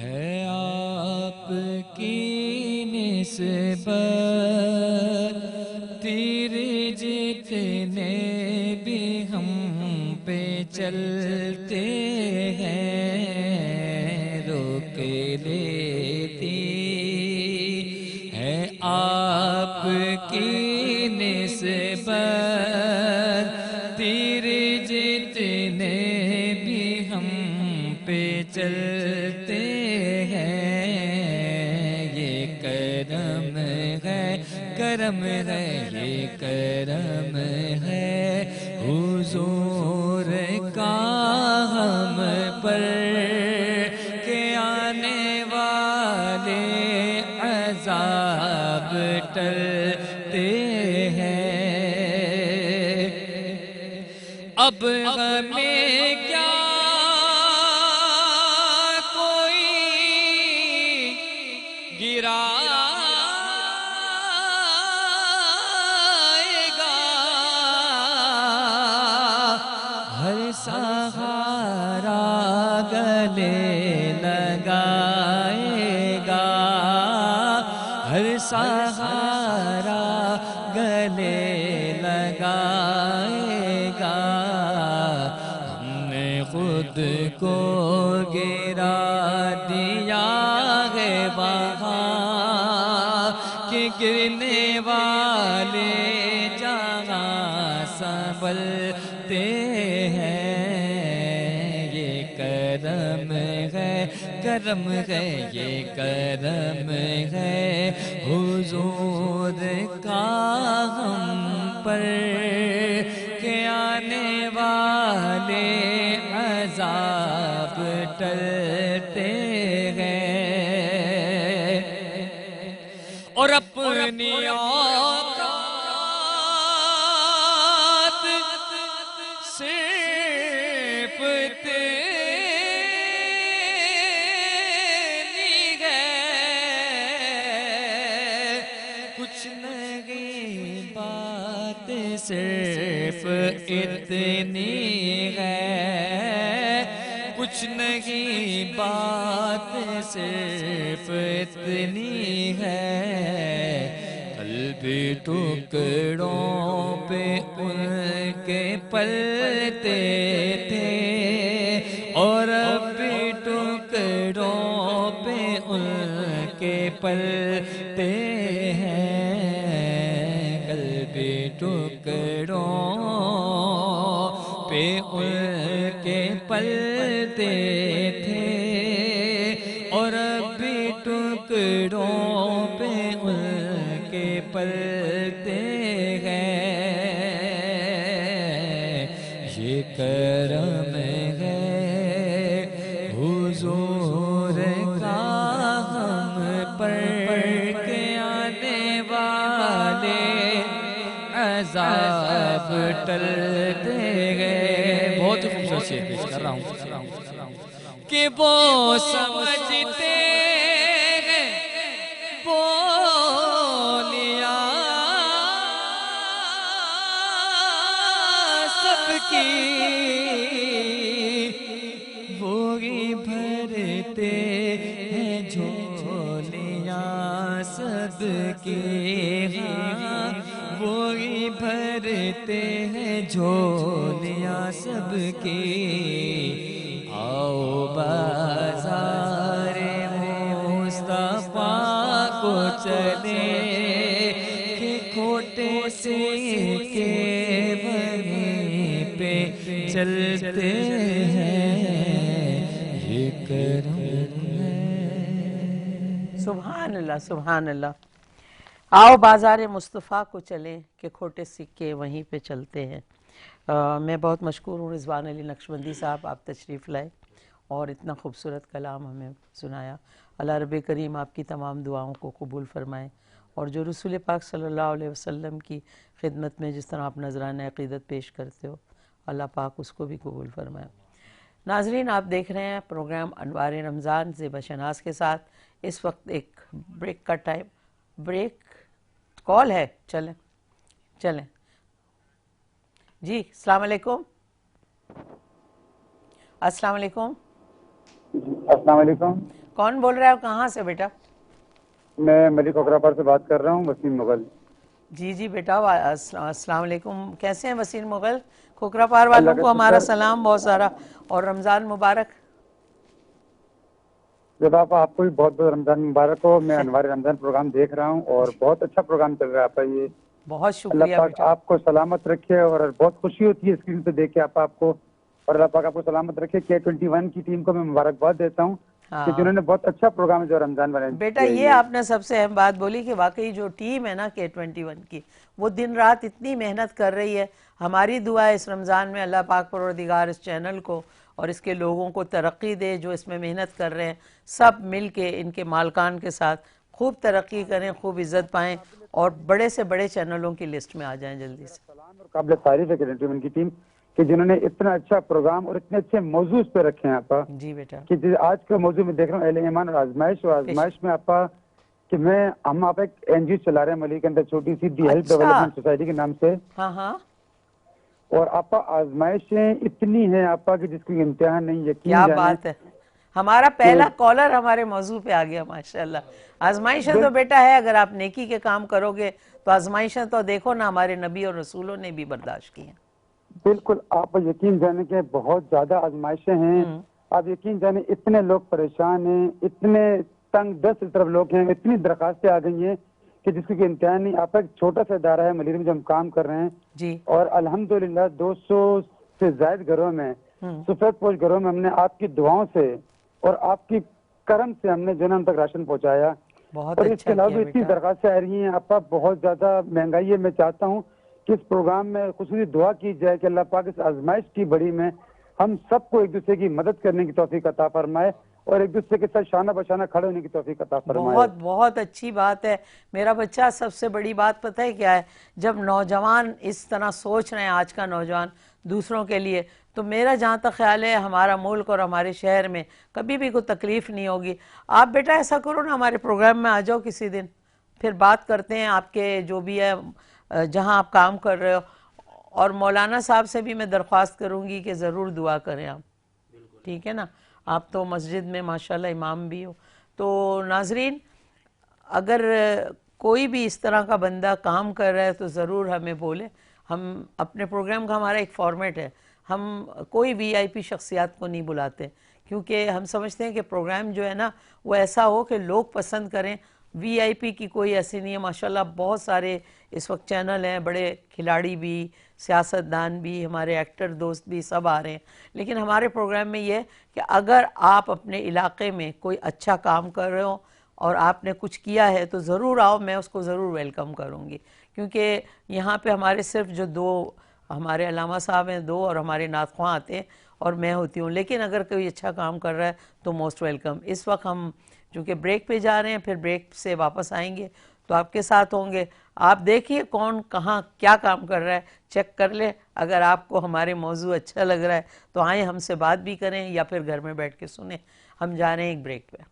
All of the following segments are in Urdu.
ہے آپ کی نسبت، تیر جتنے بھی ہم پہ چلتے ہیں روک لیتی ہے آپ کی نسبت، تیر جتنے بھی ہم پہ چلتے ہیں یہ کرم ہے، کرم ہے، یہ کرم ہے حضور کا ہم پر کہ آنے والے عذاب ٹلتے ہیں۔ اب ہمیں کیا کوئی گرائے گا، ہر سہارا گلے لگائے گا، ہر سہارا گلے لگائے گا۔ ہم نے خود کو گرا دیا ہے وہاں کہ گرنے والے جہاں سنبھلتے ہیں یہ کرم ہے، کرم ہے، یہ کرم ہے حضور کا ہم پر کہ آنے والے عذاب ٹلتے ہیں اور اپنی اوقات صرف تیری ہے، کچھ نہیں بات صرف اتنی ہے، کچھ نہیں بات صرف اتنی ہے۔ قلبی ٹکڑوں پہ ان کے پلتے تھے اور اب بھی ٹکڑوں پہ ان کے پلتے ہیں، قلبی ٹکڑوں پہ ان کے پلتے تھے اور اب بھی ٹکڑوں پہ ان کے پلتے ہیں یہ کرم ہے حضور کا ہم پر کہ آنے والے عذاب ٹلتے گئے۔ بہت خوبصورت شعر پیش کر رہا ہوں کہ وہ سمجھتے ہیں بولیاں سب کی وہی بھرتے ہیں جھولیاں سب کی، ہاں وہی بھرتے ہیں جھولیاں سب کی۔ آؤ بازار مصطفیٰ کو چلے کہ کھوٹے سکے وہیں پہ چلتے ہیں یہ کرم ہے۔ سبحان اللہ، سبحان اللہ۔ آؤ بازار مصطفیٰ کو چلیں کہ کھوٹے سکے وہیں پہ چلتے ہیں۔ میں بہت مشکور ہوں رضوان علی نقشبندی صاحب، آپ تشریف لائے اور اتنا خوبصورت کلام ہمیں سنایا۔ اللہ رب کریم آپ کی تمام دعاؤں کو قبول فرمائے اور جو رسول پاک صلی اللہ علیہ وسلم کی خدمت میں جس طرح آپ نذرانہ عقیدت پیش کرتے ہو اللہ پاک اس کو بھی قبول فرمائے۔ ناظرین آپ دیکھ رہے ہیں پروگرام انوار رمضان زیبا شناز کے ساتھ۔ اس وقت ایک بریک کا ٹائم، بریک کال ہے، چلیں چلیں جی۔ السلام علیکم، السلام علیکم، السلام علیکم۔ کون بول رہا ہے, کہاں سے بیٹا؟ میں ملک کھوکھراپار سے بات کر رہا ہوں, وسیم مغل. جی جی بیٹا, السلام علیکم. کیسے ہیں وسیم مغل؟ کھوکھراپار اللہ والوں کا کو ہمارا شکر. سلام بہت سارا, اور رمضان مبارک. جب آپ کو بھی بہت بہت رمضان مبارک ہو. میں انوار رمضان پروگرام دیکھ رہا ہوں اور بہت اچھا پروگرام چل رہا ہے آپ کا یہ. بہت اللہ شکریہ پاک بیٹا. آپ کو سلامت رکھے, اور بہت خوشی ہوتی ہے اسکرین پہ دیکھ کے آپ کو, اور اللہ پاک آپ کو سلامت رکھے. K21 کی ٹیم کو میں مبارکباد دیتا ہوں کہ ہاں جنہوں نے بہت اچھا پروگرام جو رمضان والے بیٹا, کیا یہ آپ نے سب سے اہم بات بولی کہ واقعی جو ٹیم ہے نا K21 کی, وہ دن رات اتنی محنت کر رہی ہے. ہماری دعا ہے اس رمضان میں اللہ پاک پروردگار اس چینل کو اور اس کے لوگوں کو ترقی دے جو اس میں محنت کر رہے ہیں. سب مل کے ان کے مالکان کے ساتھ خوب ترقی کریں, خوب عزت پائیں, اور بڑے سے بڑے چینلوں کی لسٹ میں آ جائیں جلدی سے. سلام اور قابل تعریف ہے K21 کی ٹیم کہ جنہوں نے اتنا اچھا پروگرام اور اتنے اچھے موضوع پہ رکھے ہیں آپ جی بیٹا. کہ آج کے موضوع میں دیکھ رہا ہوں اہل ایمان اور آزمائش, اور آزمائش میں کہ ہم آپ ایک NGO چلا رہے ہیں ملک کے اندر, چھوٹی سی دی ہیلتھ اچھا. ڈیولپمنٹ سوسائٹی کے نام سے. ہاں ہاں, اور آزمائشیں اتنی ہیں کہ جس کی امتحان نہیں. یقین کیا جانیں بات ہے. ہمارا کہ پہلا کالر ہمارے موضوع پہ آ گیا, ماشاءاللہ. آزمائشیں تو بیٹا ہے, اگر آپ نیکی کے کام کرو گے تو آزمائشیں تو دیکھو نا, ہمارے نبی اور رسولوں نے بھی برداشت کی ہیں. بالکل آپ یقین جانیں کہ بہت زیادہ آزمائشیں ہیں. آپ یقین جانیں اتنے لوگ پریشان ہیں, اتنے تنگ دست طرف لوگ ہیں, اتنی درخواستیں آ گئی ہیں کہ جس کی امتحان نہیں. آپ کا ایک چھوٹا سا ادارہ ہے ملیری میں جو ہم کام کر رہے ہیں, جی اور الحمدللہ 200 سے زائد گھروں میں, سفید پوش گھروں میں ہم نے آپ کی دعاؤں سے اور آپ کی کرم سے ہم نے جو ہے ان تک راشن پہنچایا. بہت اور اس کے اچھا علاوہ کیا بھی اتنی بیٹا. درخواستیں آ رہی ہیں آپ بہت زیادہ مہنگائی ہے. میں چاہتا ہوں کہ اس پروگرام میں خصوصی دعا کی جائے کہ اللہ پاک اس آزمائش کی بڑی میں ہم سب کو ایک دوسرے کی مدد کرنے کی توفیق عطا فرمائے, اور ایک دوسرے کے ساتھ شانہ بشانہ کھڑے ہونے کی توفیق عطا فرمائے. بہت بہت اچھی بات ہے میرا بچہ. سب سے بڑی بات پتہ ہے کیا ہے؟ جب نوجوان اس طرح سوچ رہے ہیں, آج کا نوجوان دوسروں کے لیے, تو میرا جہاں تک خیال ہے ہمارا ملک اور ہمارے شہر میں کبھی بھی کوئی تکلیف نہیں ہوگی. آپ بیٹا ایسا کرو نا, ہمارے پروگرام میں آ جاؤ کسی دن, پھر بات کرتے ہیں آپ کے جو بھی ہے جہاں آپ کام کر رہے ہو. اور مولانا صاحب سے بھی میں درخواست کروں گی کہ ضرور دعا کریں آپ, ٹھیک ہے نا؟ آپ تو مسجد میں ماشاءاللہ امام بھی ہو. تو ناظرین, اگر کوئی بھی اس طرح کا بندہ کام کر رہا ہے تو ضرور ہمیں بولے. ہم اپنے پروگرام کا ہمارا ایک فارمیٹ ہے, ہم کوئی VIP شخصیات کو نہیں بلاتے, کیونکہ ہم سمجھتے ہیں کہ پروگرام جو ہے نا وہ ایسا ہو کہ لوگ پسند کریں. VIP کی کوئی ایسی نہیں ہے. ماشاءاللہ بہت سارے اس وقت چینل ہیں, بڑے کھلاڑی بھی, سیاستدان بھی, ہمارے ایکٹر دوست بھی, سب آ رہے ہیں. لیکن ہمارے پروگرام میں یہ ہے کہ اگر آپ اپنے علاقے میں کوئی اچھا کام کر رہے ہو اور آپ نے کچھ کیا ہے تو ضرور آؤ, میں اس کو ضرور ویلکم کروں گی. کیونکہ یہاں پہ ہمارے صرف جو 2 ہمارے علامہ صاحب ہیں 2, اور ہمارے نعت خواں آتے ہیں, اور میں ہوتی ہوں. لیکن اگر کوئی اچھا کام کر رہا ہے تو موسٹ ویلکم. اس وقت ہم چونکہ بریک پہ جا رہے ہیں, پھر بریک سے واپس آئیں گے تو آپ کے ساتھ ہوں گے. آپ دیکھیے کون کہاں کیا کام کر رہا ہے, چیک کر لیں. اگر آپ کو ہمارے موضوع اچھا لگ رہا ہے تو آئیں ہم سے بات بھی کریں, یا پھر گھر میں بیٹھ کے سنیں. ہم جا رہے ہیں ایک بریک پہ.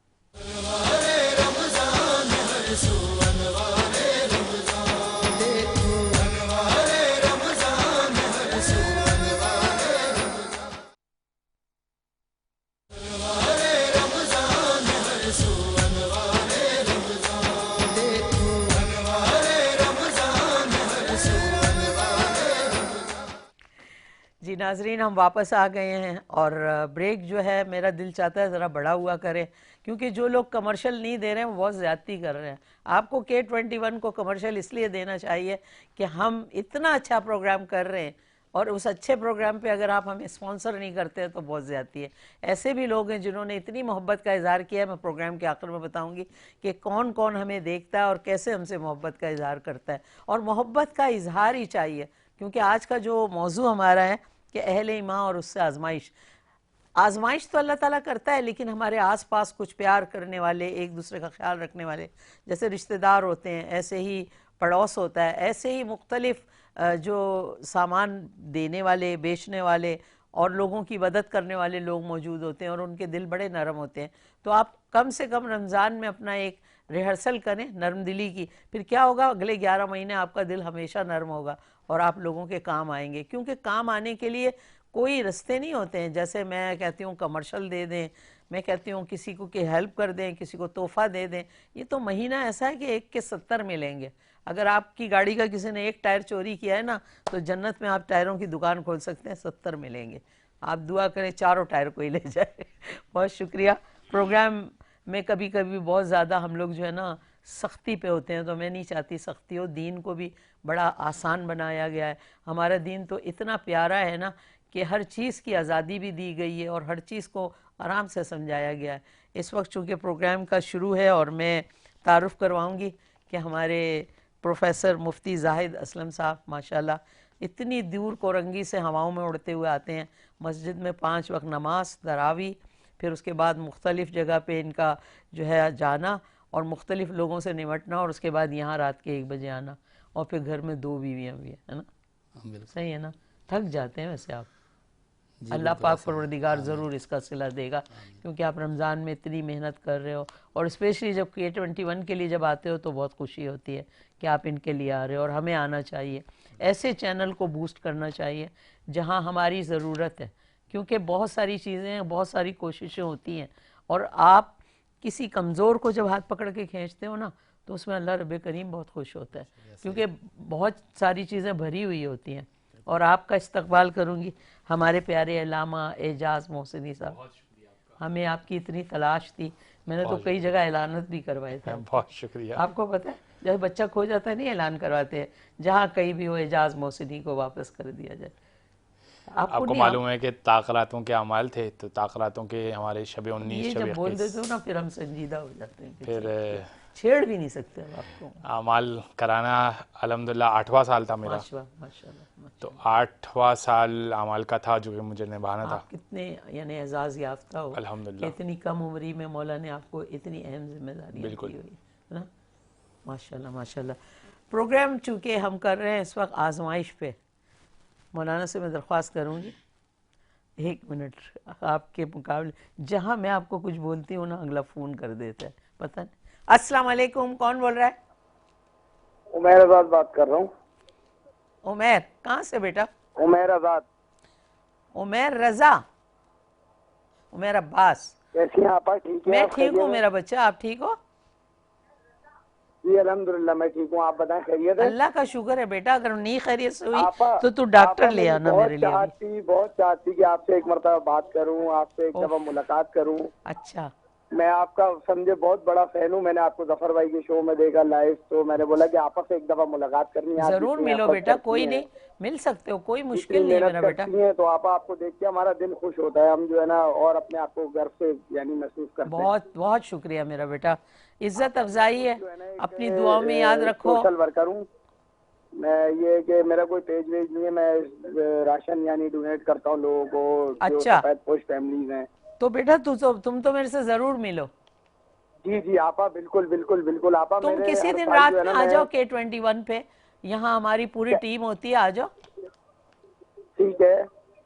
جی ناظرین, ہم واپس آ گئے ہیں, اور بریک جو ہے میرا دل چاہتا ہے ذرا بڑا ہوا کرے, کیونکہ جو لوگ کمرشل نہیں دے رہے ہیں وہ بہت زیادتی کر رہے ہیں. آپ کو K21 کو کمرشل اس لیے دینا چاہیے کہ ہم اتنا اچھا پروگرام کر رہے ہیں, اور اس اچھے پروگرام پہ اگر آپ ہمیں اسپانسر نہیں کرتے تو بہت زیادتی ہے. ایسے بھی لوگ ہیں جنہوں نے اتنی محبت کا اظہار کیا ہے. میں پروگرام کے آخر میں بتاؤں گی کہ کون کون ہمیں دیکھتا ہے اور کیسے ہم سے محبت کا اظہار کرتا ہے, اور محبت کا اظہار ہی چاہیے. کیونکہ آج کا جو موضوع ہمارا ہے کہ اہل ایمان اور اس سے آزمائش تو اللہ تعالیٰ کرتا ہے, لیکن ہمارے آس پاس کچھ پیار کرنے والے, ایک دوسرے کا خیال رکھنے والے, جیسے رشتہ دار ہوتے ہیں, ایسے ہی پڑوس ہوتا ہے, ایسے ہی مختلف جو سامان دینے والے, بیچنے والے اور لوگوں کی مدد کرنے والے لوگ موجود ہوتے ہیں, اور ان کے دل بڑے نرم ہوتے ہیں. تو آپ کم سے کم رمضان میں اپنا ایک ریہرسل کریں نرم دلی کی, پھر کیا ہوگا, اگلے 11 مہینے آپ کا دل ہمیشہ نرم ہوگا اور آپ لوگوں کے کام آئیں گے. کیونکہ کام آنے کے لیے کوئی رستے نہیں ہوتے ہیں. جیسے میں کہتی ہوں کمرشل دے دیں, میں کہتی ہوں کسی کو کہ ہیلپ کر دیں، کسی کو تحفہ دے دیں. یہ تو مہینہ ایسا ہے کہ 1 کے 70 ملیں گے. اگر آپ کی گاڑی کا کسی نے 1 ٹائر چوری کیا ہے نا تو جنت میں آپ ٹائروں کی دکان کھول سکتے ہیں، 70 ملیں گے. آپ دعا کریں 4 ٹائر کوئی لے جائے. بہت شکریہ. پروگرام میں کبھی کبھی بہت زیادہ ہم لوگ جو ہے نا سختی پہ ہوتے ہیں، تو میں نہیں چاہتی سختی ہو. دین کو بھی بڑا آسان بنایا گیا ہے. ہمارا دین تو اتنا پیارا ہے نا کہ ہر چیز کی آزادی بھی دی گئی ہے اور ہر چیز کو آرام سے سمجھایا گیا ہے. اس وقت چونکہ پروگرام کا شروع ہے اور میں تعارف کرواؤں گی کہ ہمارے پروفیسر مفتی زاہد اسلم صاحب ماشاءاللہ اتنی دور کورنگی سے ہواؤں میں اڑتے ہوئے آتے ہیں. مسجد میں 5 وقت نماز، تراویح، پھر اس کے بعد مختلف جگہ پہ ان کا جو ہے جانا اور مختلف لوگوں سے نمٹنا، اور اس کے بعد یہاں رات کے 1 بجے آنا، اور پھر گھر میں 2 بیویاں بھی ہیں، ہے نا؟ صحیح ہے نا؟ تھک جاتے ہیں ویسے آپ. اللہ پاک پروردگار ضرور اس کا صلہ دے گا، کیونکہ آپ رمضان میں اتنی محنت کر رہے ہو، اور اسپیشلی جب K21 کے لیے جب آتے ہو تو بہت خوشی ہوتی ہے کہ آپ ان کے لیے آ رہے ہو. اور ہمیں آنا چاہیے، ایسے چینل کو بوسٹ کرنا چاہیے جہاں ہماری ضرورت ہے، کیونکہ بہت ساری چیزیں ہیں، بہت ساری کوششیں ہوتی ہیں، اور آپ کسی کمزور کو جب ہاتھ پکڑ کے کھینچتے ہو نا تو اس میں اللہ رب کریم بہت خوش ہوتا ہے، کیونکہ بہت ساری چیزیں بھری ہوئی ہوتی ہیں. اور آپ کا استقبال کروں گی ہمارے پیارے علامہ اعجاز محسنی صاحب. ہمیں آپ کی اتنی تلاش تھی، میں نے تو کئی جگہ اعلانات بھی کروائے تھے. بہت شکریہ. آپ کو پتہ ہے جب بچہ کھو جاتا ہے نہیں اعلان کرواتے ہیں، جہاں کہیں بھی ہو اعجاز محسنی کو واپس کر دیا جائے. آپ کو معلوم ہے کہ تاخراتوں کے اعمال تھے، تو تاخراتوں کے ہمارے شب 19 یہ شب جب 21 بول دیتے ہو نا پھر ہم سنجیدہ ہو جاتے ہیں، پھر چھیڑ بھی نہیں سکتے اب آپ کو. اعمال کرانا الحمدللہ 8واں سال تھا میرا، ماشاءاللہ. تو 8واں سال اعمال کا تھا جو کہ مجھے نبھانا تھا. آپ کتنے یعنی اعزاز یافتہ ہو الحمدللہ. کہ اتنی کم عمری میں مولا نے آپ کو اتنی اہم ذمہ داریاں دی ہوئی ہے نا. ماشاءاللہ ماشاءاللہ. پروگرام چونکہ ہم کر رہے ہیں اس وقت آزمائش پہ، مولانا سے میں درخواست کروں گی 1 منٹ آپ کے مقابلے جہاں میں آپ کو کچھ بولتی ہوں نا اگلا فون کر دیتا ہے، پتہ نہیں. السلام علیکم، کون بول رہا ہے؟ عمیر آزاد بات کر رہا ہوں. عمیر کہاں سے بیٹا؟ عمیر آزاد. عمیر رضا، عمیر عباس. کیسی ہیں آپ؟ ٹھیک ہے؟ میں ٹھیک ہوں میرا بچہ، آپ ٹھیک ہو؟ جی الحمدللہ میں ٹھیک ہوں. آپ بتائیں خیریت ہے؟ اللہ کا شکر ہے بیٹا. اگر نہیں خیریت سے ہوئی تو ڈاکٹر لے آنا میرے لیے. بہت چاہتی کہ آپ سے ایک مرتبہ بات کروں، آپ سے ایک دفعہ ملاقات کروں. اچھا. میں آپ کا سمجھے بہت بڑا فین ہوں. میں نے آپ کو ظفر بھائی کے شو میں دیکھا لائیو، تو میں نے بولا کہ آپس سے ایک دفعہ ملاقات کرنی ہے. ضرور ملو بیٹا، کوئی نہیں، مل سکتے ہو، کوئی مشکل نہیں میرا بیٹا. تو آپ کو دیکھ کے ہمارا دل خوش ہوتا ہے، ہم جو ہے نا اور اپنے آپ کو گھر سے یعنی محسوس کرتے ہیں. بہت بہت شکریہ میرا بیٹا. عزت افزائی ہے، اپنی دعاؤں میں یاد رکھو. سوشل ورکر ہوں میں. یہ کہ میرا کوئی پیج ویج نہیں ہے، میں راشن یعنی ڈونیٹ کرتا ہوں لوگوں کو جو سفید پوش فیملیز ہیں. تو بیٹا تم تو میرے سے ضرور ملو. جی جی آپا، بالکل بالکل بالکل آپا. تم کسی دن رات میں آ جاؤ K21 پہ، یہاں ہماری پوری ٹیم ہوتی ہے، آ جاؤ. ٹھیک ہے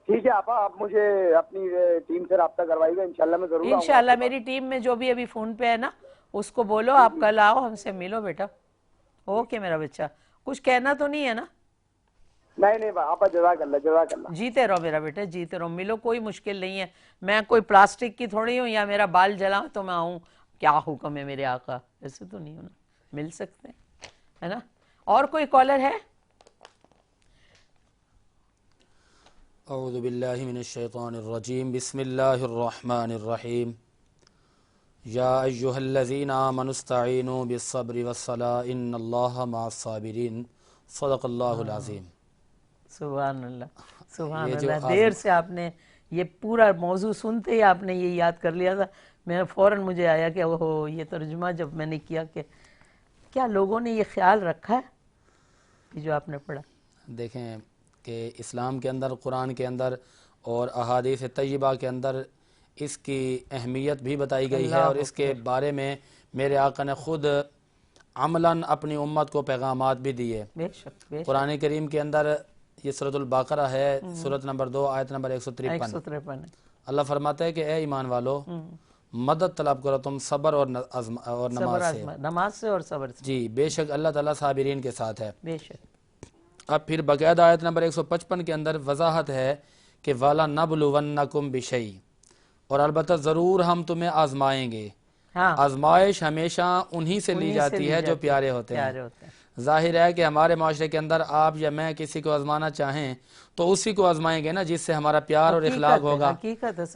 ٹھیک ہے آپا، آپ مجھے اپنی ٹیم سے رابطہ کروائیے گا، انشاءاللہ میں ضرور آؤں گا. انشاءاللہ میری ٹیم میں جو بھی ابھی فون پہ ہے نا اس کو بولو آپ کل آؤ، ہم سے ملو بیٹا. اوکے میرا بچہ. کچھ کہنا تو نہیں ہے نا؟ نہیں آپا، جزاک اللہ جزاک اللہ. جیتے رہو میرا بیٹا، جیتے رہو، ملو، کوئی مشکل نہیں ہے. میں کوئی پلاسٹک کی تھوڑی ہوں یا میرا بال جلاؤں تو میں آؤں. کیا حکم ہے میرے آقا، ایسے تو نہیں ہونا. مل سکتے ہیں، ہے نا. اور کوئی کالر ہے؟ اعوذ باللہ من الشیطان الرجیم، بسم اللہ الرحمن الرحیم. یا ایہا الذین آمنوا استعینوا بالصبر والصلاۃ ان اللہ مع الصابرین. صدق اللہ العظیم. سبحان اللہ سبحان اللہ. دیر سے آپ نے یہ پورا موضوع سنتے ہی آپ نے یہ یاد کر لیا تھا. میں فوراً مجھے آیا کہ اوہ یہ ترجمہ جب میں نے کیا کہ کیا لوگوں نے یہ خیال رکھا ہے جو آپ نے پڑھا. دیکھیں کہ اسلام کے اندر، قرآن کے اندر اور احادیث طیبہ کے اندر اس کی اہمیت بھی بتائی گئی ہے، اور اس کے بارے میں میرے آقا نے خود عملاً اپنی امت کو پیغامات بھی دیے. بے شک. قرآن کریم کے اندر یہ سورۃ البقرہ ہے، سورۃ نمبر 2 آیت نمبر 153. اللہ فرماتا ہے کہ اے ایمان والو، مدد طلب کرو تم صبر اور نماز سے اور صبر سے. جی بے شک اللہ تعالیٰ صابرین کے ساتھ ہے. بے شک. اب پھر باقاعدہ آیت نمبر 155 کے اندر وضاحت ہے کہ وَلَنَبْلُوَنَّكُمْ بِشَيْءٍ، اور البتہ ضرور ہم تمہیں آزمائیں گے. ہاں آزمائش ہمیشہ انہی سے لی جاتی ہے جو پیارے ہوتے ہیں. ظاہر ہے کہ ہمارے معاشرے کے اندر آپ یا میں کسی کو آزمانا چاہیں تو اسی کو آزمائیں گے نا جس سے ہمارا پیار اور اخلاق ہوگا،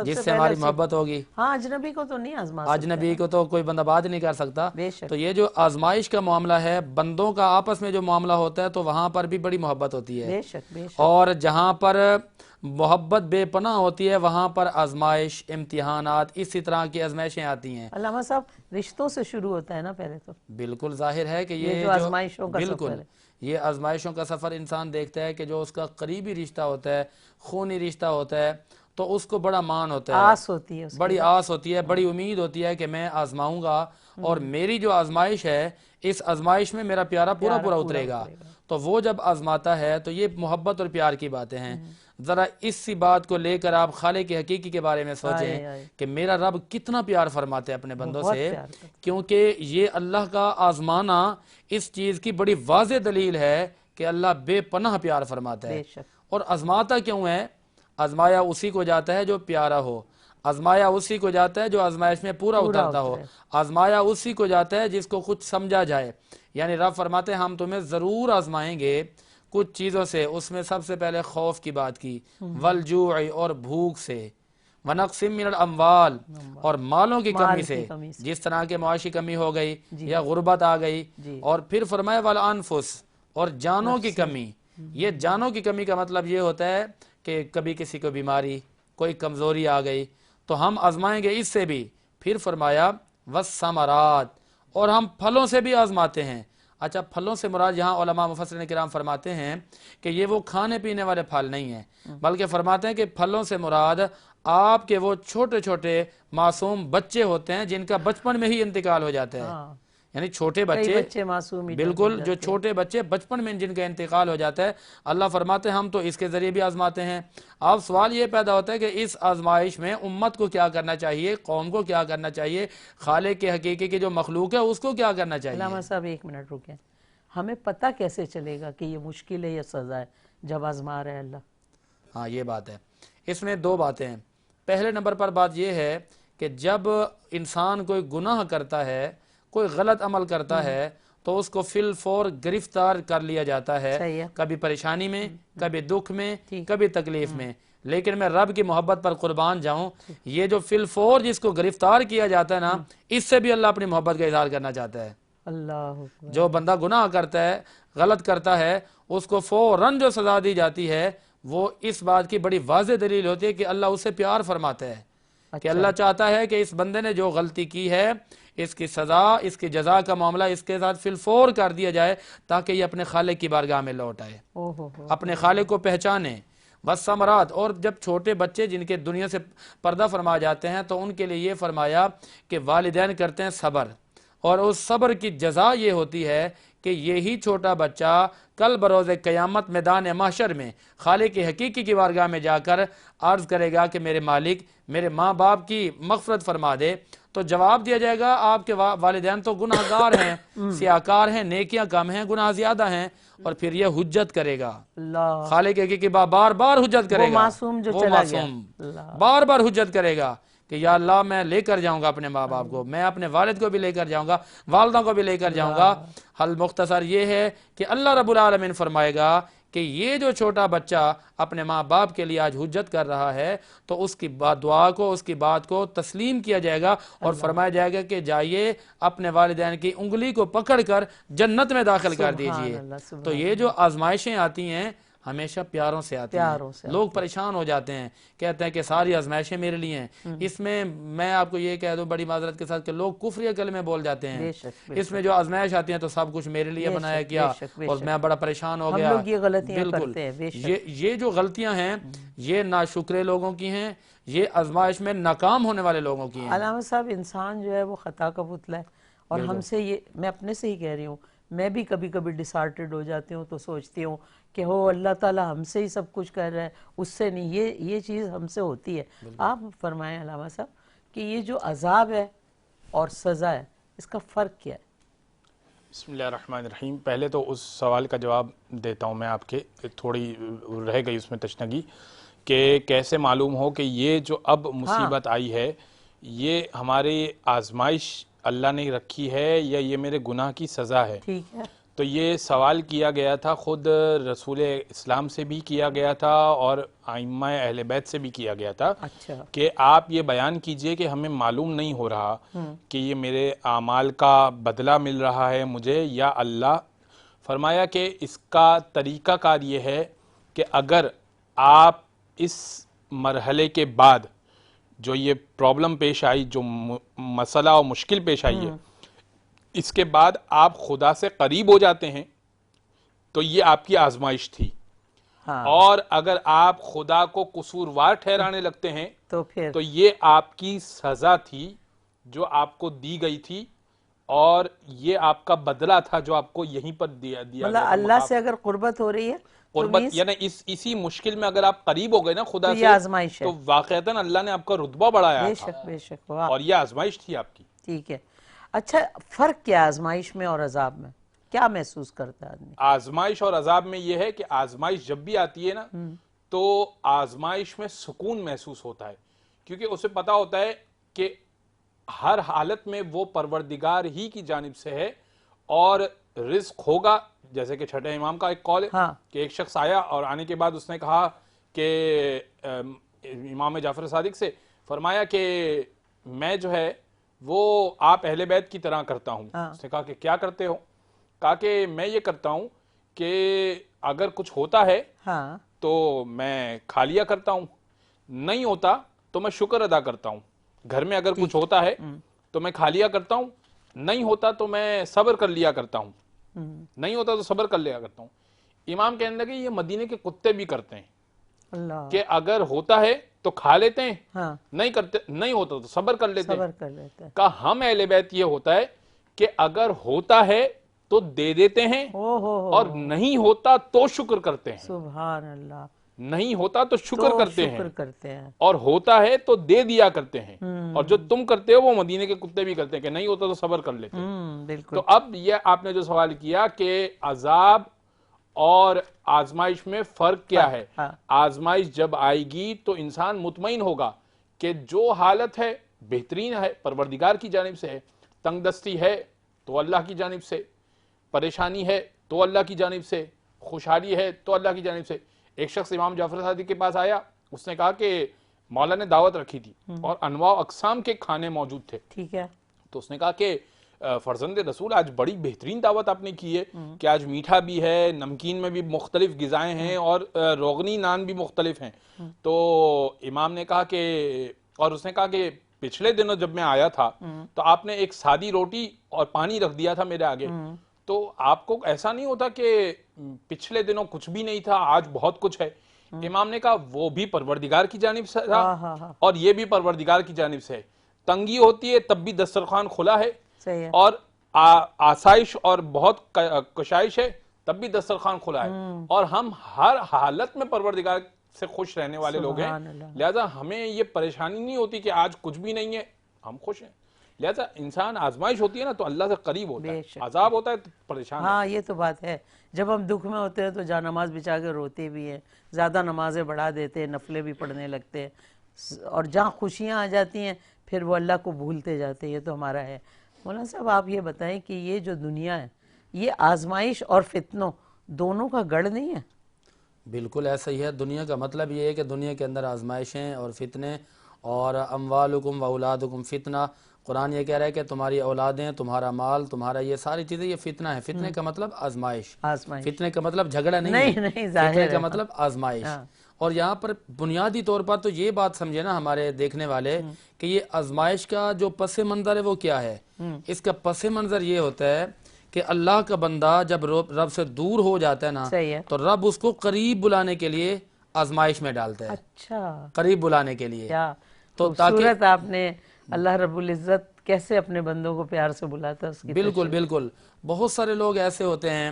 جس سے ہماری محبت ہوگی. ہاں اجنبی کو تو نہیں آزما سکتے، اجنبی کو تو کوئی بندہ بات نہیں کر سکتا. تو یہ جو آزمائش کا معاملہ ہے، بندوں کا آپس میں جو معاملہ ہوتا ہے تو وہاں پر بھی بڑی محبت ہوتی ہے. بے شک بے شک. اور جہاں پر محبت بے پناہ ہوتی ہے وہاں پر آزمائش، امتحانات، اسی طرح کی آزمائشیں آتی ہیں. علامہ صاحب رشتوں سے شروع ہوتا ہے نا پہلے تو. بالکل ظاہر ہے کہ یہ جو آزمائشوں کا بالکل سفر ہے، یہ آزمائشوں کا سفر انسان دیکھتا ہے کہ جو اس کا قریبی رشتہ ہوتا ہے، خونی رشتہ ہوتا ہے، تو اس کو بڑا مان ہوتا ہے، آس ہوتی ہے، بڑی آس ہوتی ہے، بڑی امید ہوتی ہے کہ میں آزماؤں گا اور میری جو آزمائش ہے اس آزمائش میں میرا پیارا پورا اترے گا. تو وہ جب آزماتا ہے تو یہ محبت اور پیار کی باتیں ہیں. ذرا اسی بات کو لے کر آپ خالق حقیقی کے بارے میں سوچیں کہ میرا رب کتنا پیار فرماتے ہیں اپنے بندوں سے، کیونکہ یہ اللہ کا آزمانا اس چیز کی بڑی واضح دلیل ہے کہ اللہ بے پناہ پیار فرماتا ہے. اور آزماتا کیوں ہے؟ آزمایا اسی کو جاتا ہے جو پیارا ہو، آزمایا اسی کو جاتا ہے جو آزمائش میں پورا اترتا ہو، آزمایا اسی کو جاتا ہے جس کو کچھ سمجھا جائے. یعنی رب فرماتے ہیں ہم تمہیں ضرور آزمائیں گے کچھ چیزوں سے. اس میں سب سے پہلے خوف کی بات کی، والجوع اور بھوک سے، ونقص من الاموال اور مالوں کی کمی سے، جس طرح کے معاشی کمی ہو گئی یا غربت آ گئی. اور پھر فرمایا والانفس اور جانوں کی کمی. یہ جانوں کی کمی کا مطلب یہ ہوتا ہے کہ کبھی کسی کو بیماری، کوئی کمزوری آ گئی تو ہم آزمائیں گے اس سے بھی. پھر فرمایا والثمرات اور ہم پھلوں سے بھی آزماتے ہیں. اچھا پھلوں سے مراد یہاں علماء مفسرین کرام فرماتے ہیں کہ یہ وہ کھانے پینے والے پھل نہیں ہیں، بلکہ فرماتے ہیں کہ پھلوں سے مراد آپ کے وہ چھوٹے چھوٹے معصوم بچے ہوتے ہیں جن کا بچپن میں ہی انتقال ہو جاتا ہے. یعنی چھوٹے بچے بالکل جو چھوٹے بچے بچپن میں جن کا انتقال ہو جاتا ہے، اللہ فرماتے ہیں ہم تو اس کے ذریعے بھی آزماتے ہیں. اب سوال یہ پیدا ہوتا ہے کہ اس آزمائش میں امت کو کیا کرنا چاہیے، قوم کو کیا کرنا چاہیے، خالق کے حقیقی کی جو مخلوق ہے اس کو کیا کرنا چاہیے؟ علامہ صاحب ایک منٹ رکیں، ہمیں پتہ کیسے چلے گا کہ یہ مشکل ہے یا سزا ہے جب آزما رہا ہے اللہ؟ ہاں یہ بات ہے. اس میں دو باتیں ہیں. پہلے نمبر پر بات یہ ہے کہ جب انسان کوئی گناہ کرتا ہے، کوئی غلط عمل کرتا ہے تو اس کو فی الفور گرفتار کر لیا جاتا ہے، کبھی پریشانی میں، کبھی دکھ میں، کبھی تکلیف میں. لیکن میں رب کی محبت پر قربان جاؤں، یہ جو فی الفور جس کو گرفتار کیا جاتا ہے نا، اس سے بھی اللہ اپنی محبت کا اظہار کرنا چاہتا ہے. اللہ جو بندہ گناہ کرتا ہے، غلط کرتا ہے، اس کو فوراً جو سزا دی جاتی ہے وہ اس بات کی بڑی واضح دلیل ہوتی ہے کہ اللہ اسے پیار فرماتا ہے، کہ اللہ چاہتا ہے کہ اس بندے نے جو غلطی کی ہے اس کی سزا، اس کی جزا کا معاملہ اس کے ساتھ فی الفور کر دیا جائے تاکہ یہ اپنے خالق کی بارگاہ میں لوٹ آئے، اپنے خالق کو پہچانے. والثمرات اور جب چھوٹے بچے جن کے دنیا سے پردہ فرما جاتے ہیں تو ان کے لیے یہ فرمایا کہ والدین کرتے ہیں صبر، اور اس صبر کی جزا یہ ہوتی ہے کہ یہی چھوٹا بچہ کل بروز قیامت میدان محشر میں خالق حقیقی کی بارگاہ میں جا کر عرض کرے گا کہ میرے مالک میرے ماں باپ کی مغفرت فرما دے. تو جواب دیا جائے گا آپ کے والدین تو گناہ گار ہیں، سیاکار ہیں، نیکیاں کم ہیں، گناہ زیادہ ہیں. اور پھر یہ حجت کرے گا، خالق حقیقی بار بار حجت کرے گا، وہ معصوم بار بار حجت کرے گا کہ یا اللہ میں لے کر جاؤں گا اپنے ماں باپ کو، میں اپنے والد کو بھی لے کر جاؤں گا، والدہ کو بھی لے کر جاؤں گا. حل مختصر یہ ہے کہ اللہ رب العالمین فرمائے گا کہ یہ جو چھوٹا بچہ اپنے ماں باپ کے لیے آج حجت کر رہا ہے تو اس کی دعا کو، اس کی بات کو تسلیم کیا جائے گا اور فرمایا جائے گا کہ جائیے اپنے والدین کی انگلی کو پکڑ کر جنت میں داخل کر دیجئے. تو یہ جو آزمائشیں آتی ہیں ہمیشہ پیاروں سے آتی ہیں. لوگ پریشان ہو جاتے ہیں، کہتے ہیں کہ ساری آزمائشیں میرے لیے ہیں. اس میں آپ کو یہ کہہ دوں بڑی معذرت کے ساتھ کہ لوگ کفر کلمے بول جاتے ہیں. اس میں جو آزمائش آتی ہیں تو سب کچھ میرے لیے بنایا کیا اور میں بڑا پریشان ہو گیا. بالکل یہ جو غلطیاں ہیں یہ ناشکرے لوگوں کی ہیں، یہ آزمائش میں ناکام ہونے والے لوگوں کی ہیں. علامہ صاحب انسان جو ہے وہ خطا کا پتلا ہے، اور ہم سے یہ میں اپنے سے ہی کہہ رہی ہوں، میں بھی کبھی کبھی ڈسارٹڈ ہو جاتی ہوں تو سوچتی ہوں کہ ہو اللہ تعالیٰ ہم سے ہی سب کچھ کر رہا ہے، اس سے نہیں. یہ چیز ہم سے ہوتی ہے. آپ فرمائیں علامہ صاحب کہ یہ جو عذاب ہے اور سزا ہے اس کا فرق کیا ہے؟ بسم اللہ الرحمن الرحیم. پہلے تو اس سوال کا جواب دیتا ہوں میں، آپ کے تھوڑی رہ گئی اس میں تشنگی کہ کیسے معلوم ہو کہ یہ جو اب مصیبت آئی ہے یہ ہماری آزمائش اللہ نے رکھی ہے یا یہ میرے گناہ کی سزا ہے؟ ٹھیک ہے. تو یہ سوال کیا گیا تھا، خود رسول اسلام سے بھی کیا گیا تھا اور ائمہ اہل بیت سے بھی کیا گیا تھا اچھا. کہ آپ یہ بیان کیجئے کہ ہمیں معلوم نہیں ہو رہا کہ یہ میرے اعمال کا بدلہ مل رہا ہے مجھے یا اللہ. فرمایا کہ اس کا طریقہ کار یہ ہے کہ اگر آپ اس مرحلے کے بعد جو یہ پرابلم پیش آئی، جو مسئلہ اور مشکل پیش آئی ہے، اس کے بعد آپ خدا سے قریب ہو جاتے ہیں تو یہ آپ کی آزمائش تھی. اور اگر آپ خدا کو قصوروار ٹھہرانے لگتے ہیں تو یہ آپ کی سزا تھی جو آپ کو دی گئی تھی اور یہ آپ کا بدلہ تھا جو آپ کو یہیں پر دیا مطلب اللہ سے اگر قربت ہو رہی ہے، قربت یعنی اسی مشکل میں اگر آپ قریب ہو گئے نا خدا سے، آزمائش ہے، تو واقعتاً اللہ نے آپ کا رتبہ بڑھایا بے تھا. شک بے شک. اور یہ آزمائش تھی آپ کی. ٹھیک ہے. اچھا، فرق کیا آزمائش میں اور عذاب میں؟ کیا محسوس کرتا ہے آدمی؟ آزمائش اور عذاب میں یہ ہے کہ آزمائش جب بھی آتی ہے نا تو آزمائش میں سکون محسوس ہوتا ہے، کیونکہ اسے پتا ہوتا ہے کہ ہر حالت میں وہ پروردگار ہی کی جانب سے ہے اور رزق ہوگا. جیسے کہ چھٹے امام کا ایک قول ہے کہ ایک شخص آیا اور آنے کے بعد اس نے کہا کہ امام جعفر صادق سے فرمایا کہ میں جو ہے وہ آپ اہل بیت کی طرح کرتا ہوں. اس نے کہا کہ کیا کرتے ہو؟ کہا کہ میں یہ کرتا ہوں کہ اگر کچھ ہوتا ہے تو میں کھا لیا کرتا ہوں، نہیں ہوتا تو میں شکر ادا کرتا ہوں. گھر میں اگر کچھ ہوتا ہے تو میں کھا لیا کرتا ہوں، نہیں ہوتا تو میں صبر کر لیا کرتا ہوں، نہیں ہوتا تو صبر کر لیا کرتا ہوں. امام کہنے لگے یہ مدینے کے کتے بھی کرتے ہیں کہ اگر ہوتا ہے تو کھا لیتے ہیں، نہیں ہوتا تو صبر کر لیتے ہیں. کہ ہم اہل بیت یہ ہوتا ہے کہ اگر ہوتا ہے تو دے دیتے ہیں اور نہیں ہوتا تو شکر کرتے ہیں. سبحان اللہ. نہیں ہوتا تو شکر کرتے ہیں اور ہوتا ہے تو دے دیا کرتے ہیں. اور جو تم کرتے ہو وہ مدینے کے کتے بھی کرتے ہیں کہ نہیں ہوتا تو صبر کر لیتے ہیں. تو اب یہ آپ نے جو سوال کیا کہ عذاب اور آزمائش میں فرق کیا ہے، آزمائش جب آئے گی تو انسان مطمئن ہوگا کہ جو حالت ہے بہترین ہے، پروردگار کی جانب سے ہے. تنگ دستی ہے تو اللہ کی جانب سے، پریشانی ہے تو اللہ کی جانب سے، خوشحالی ہے تو اللہ کی جانب سے. ایک شخص امام جعفر صادق کے پاس آیا، اس نے کہا کہ مولا نے دعوت رکھی تھی اور انواع اقسام کے کھانے موجود تھے. ٹھیک ہے. تو اس نے کہا کہ فرزند رسول آج بڑی بہترین دعوت آپ نے کی ہے کہ آج میٹھا بھی ہے، نمکین میں بھی مختلف غذائیں ہیں اور روغنی نان بھی مختلف ہیں. تو امام نے کہا کہ، اور اس نے کہا کہ پچھلے دنوں جب میں آیا تھا تو آپ نے ایک سادی روٹی اور پانی رکھ دیا تھا میرے آگے، تو آپ کو ایسا نہیں ہوتا کہ پچھلے دنوں کچھ بھی نہیں تھا آج بہت کچھ ہے؟ امام نے کہا وہ بھی پروردگار کی جانب سے تھا اور یہ بھی پروردگار کی جانب سے ہے. تنگی ہوتی ہے تب بھی دسترخوان کھلا ہے، اور آسائش اور بہت کشائش ہے تب بھی دسترخوان کھلا ہے، اور ہم ہر حالت میں پروردگار سے خوش رہنے والے لوگ ہیں. لہذا ہمیں یہ پریشانی نہیں ہوتی کہ آج کچھ بھی نہیں ہے، ہم خوش ہیں. لہذا انسان آزمائش ہوتی ہے نا تو اللہ سے قریب ہوتا ہے، عذاب ہوتا ہے تو پریشان. ہاں یہ تو بات ہے. جب ہم دکھ میں ہوتے ہیں تو جا نماز بچا کے روتے بھی ہیں، زیادہ نمازیں بڑھا دیتے ہیں، نفلیں بھی پڑھنے لگتے ہیں، اور جہاں خوشیاں آ جاتی ہیں پھر وہ اللہ کو بھولتے جاتے ہیں. یہ تو ہمارا ہے. مولانا صاحب آپ یہ بتائیں کہ یہ جو دنیا ہے یہ آزمائش اور فتنوں دونوں کا گڑھ نہیں ہے؟ بالکل ایسا ہی ہے. دنیا کا مطلب یہ ہے کہ دنیا کے اندر آزمائشیں اور فتنے، اور اموالکم و اولادکم فتنہ. قرآن یہ کہہ رہا ہے کہ تمہاری اولادیں، تمہارا مال، تمہارا یہ ساری چیزیں یہ فتنہ ہے. فتنے کا مطلب آزمائش. فتنے کا مطلب جھگڑا نہیں ہے، فتنے کا مطلب آزمائش. اور یہاں پر بنیادی طور پر تو یہ بات سمجھے نا ہمارے دیکھنے والے کہ یہ آزمائش کا جو پس منظر ہے وہ کیا ہے. اس کا پس منظر یہ ہوتا ہے کہ اللہ کا بندہ جب رب سے دور ہو جاتا ہے نا تو رب اس کو قریب بلانے کے لیے آزمائش میں ڈالتا ہے. اچھا، قریب بلانے کے لیے. تو صورت آپ نے اللہ رب العزت کیسے اپنے بندوں کو پیار سے بلاتا ہے اس کی. بالکل بالکل. بہت سارے لوگ ایسے ہوتے ہیں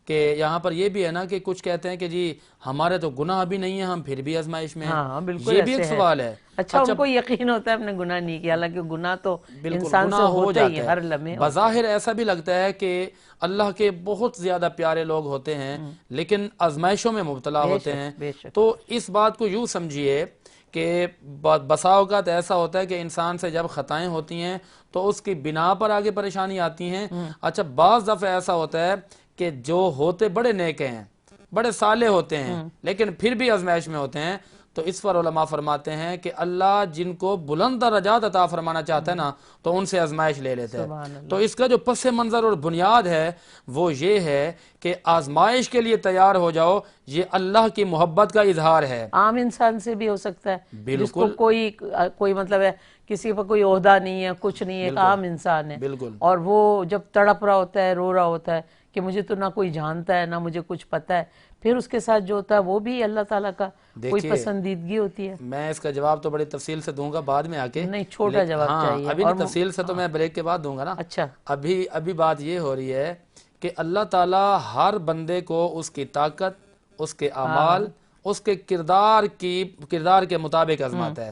کہ یہاں پر یہ بھی ہے نا کہ کچھ کہتے ہیں کہ جی ہمارے تو گناہ بھی نہیں ہے، ہم پھر بھی آزمائش میں ہیں. ہاں بالکل یہ بھی ایک ایسے ہے. سوال ہے. اچھا ان کو یقین ہوتا ہے ہم نے گناہ نہیں کیا، حالانکہ گناہ تو بالکل انسان سے گناہ ہو ہوتا ہی جاتا ہے، ہر لمحے ہوتا ہے. بظاہر ایسا بھی لگتا ہے کہ اللہ کے بہت زیادہ پیارے لوگ ہوتے ہیں لیکن آزمائشوں میں مبتلا ہوتے ہیں. بے شک. تو اس بات کو یوں سمجھیے کہ بسا اوقات ایسا ہوتا ہے کہ انسان سے جب خطائیں ہوتی ہیں تو اس کی بنا پر آگے پریشانی آتی ہیں. اچھا بعض دفعہ ایسا ہوتا ہے کہ جو ہوتے بڑے نیک ہیں، بڑے صالح ہوتے ہیں، لیکن پھر بھی آزمائش میں ہوتے ہیں. تو اس پر علماء فرماتے ہیں کہ اللہ جن کو بلند درجات عطا فرمانا چاہتا ہے نا تو ان سے آزمائش لے لیتے ہیں. تو اس کا جو پس منظر اور بنیاد ہے وہ یہ ہے کہ آزمائش کے لیے تیار ہو جاؤ، یہ اللہ کی محبت کا اظہار ہے. عام انسان سے بھی ہو سکتا ہے، جس کو بالکل کوئی مطلب ہے، کسی پر کوئی عہدہ نہیں ہے، کچھ نہیں ہے، ایک عام انسان ہے، بالکل اور وہ جب تڑپ رہا ہوتا ہے، رو رہا ہوتا ہے کہ مجھے تو نہ کوئی جانتا ہے نہ مجھے کچھ پتہ ہے، پھر اس کے ساتھ جو ہوتا ہے وہ بھی اللہ تعالیٰ کا کوئی پسندیدگی ہوتی ہے. میں اس کا جواب تو بڑی تفصیل سے دوں گا بعد میں آ کے، نہیں چھوٹا جواب چاہیے. ابھی نہیں تفصیل سے تو میں بریک کے بعد دوں گا نا. اچھا ابھی بات یہ ہو رہی ہے کہ اللہ تعالیٰ ہر بندے کو اس کی طاقت، اس کے اعمال، اس کے کردار کے مطابق آزماتا ہے.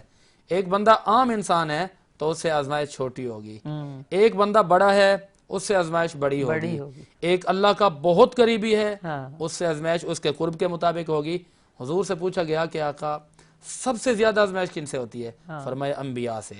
ایک بندہ عام انسان ہے تو اس سے آزمائش چھوٹی ہوگی، ایک بندہ بڑا ہے اس سے آزمائش بڑی ہوگی، ایک اللہ کا بہت قریبی ہے اس سے آزمائش اس کے قرب کے مطابق ہوگی. حضور سے پوچھا گیا کہ آقا سب سے زیادہ آزمائش کن سے ہوتی ہے؟ فرمایا انبیاء سے.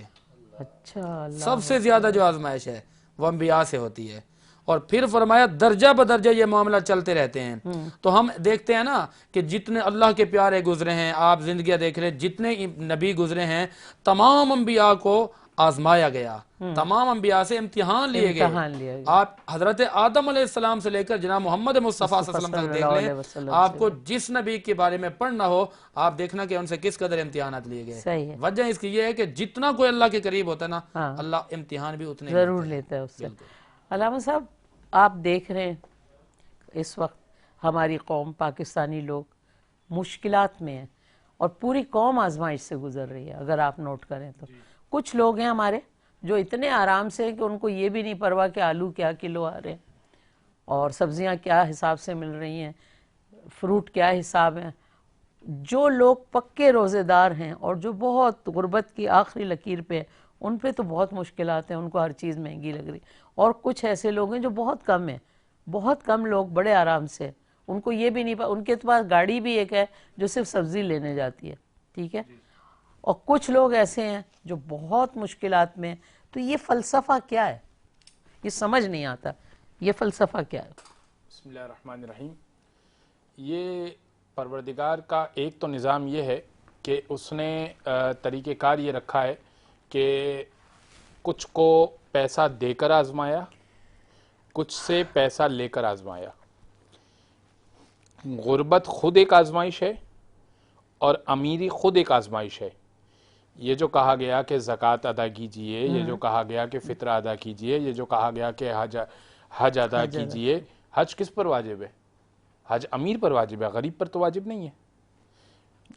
اچھا سب سے زیادہ جو آزمائش ہے وہ انبیاء سے ہوتی ہے. اور پھر فرمایا درجہ بدرجہ یہ معاملہ چلتے رہتے ہیں. تو ہم دیکھتے ہیں نا کہ جتنے اللہ کے پیارے گزرے ہیں، آپ زندگیاں دیکھ لیں، جتنے نبی گزرے ہیں تمام انبیاء کو آزمایا گیا، تمام انبیاء سے امتحان لیے گئے. آپ حضرت آدم علیہ السلام سے لے کر جناب محمد مصطفیٰ صلی اللہ علیہ وسلم تک دیکھ لیں، آپ کو جس نبی کے بارے میں پڑھنا ہو آپ دیکھنا کہ ان سے کس قدر امتحانات لیے گئے. وجہ اس کی یہ ہے کہ جتنا کوئی اللہ کے قریب ہوتا ہے نا اللہ امتحان بھی اتنے ضرور لیتا ہے اس سے. علامہ صاحب آپ دیکھ رہے ہیں اس وقت ہماری قوم، پاکستانی لوگ مشکلات میں ہیں اور پوری قوم آزمائش سے گزر رہی ہے. اگر آپ نوٹ کریں تو کچھ لوگ ہیں ہمارے جو اتنے آرام سے ہیں کہ ان کو یہ بھی نہیں پرواہ کہ آلو کیا کلو آ رہے ہیں اور سبزیاں کیا حساب سے مل رہی ہیں، فروٹ کیا حساب ہیں. جو لوگ پکے روزے دار ہیں اور جو بہت غربت کی آخری لکیر پہ ان پہ تو بہت مشکلات ہیں، ان کو ہر چیز مہنگی لگ رہی. اور کچھ ایسے لوگ ہیں جو بہت کم ہیں، بہت کم لوگ بڑے آرام سے، ان کو یہ بھی نہیں ان کے پاس گاڑی بھی ایک ہے جو صرف سبزی لینے جاتی ہے، ٹھیک ہے. اور کچھ لوگ ایسے ہیں جو بہت مشکلات میں. تو یہ فلسفہ کیا ہے؟ یہ سمجھ نہیں آتا یہ فلسفہ کیا ہے. بسم اللہ الرحمن الرحیم. یہ پروردگار کا ایک تو نظام یہ ہے کہ اس نے طریقہ کار یہ رکھا ہے کہ کچھ کو پیسہ دے کر آزمایا، کچھ سے پیسہ لے کر آزمایا. غربت خود ایک آزمائش ہے اور امیری خود ایک آزمائش ہے. یہ جو کہا گیا کہ زکوٰۃ ادا کیجئے، یہ جو کہا گیا کہ فطرہ ادا کیجئے، یہ جو کہا گیا کہ حج ادا کیجئے، حج کس پر واجب ہے؟ حج امیر پر واجب ہے، غریب پر تو واجب نہیں ہے.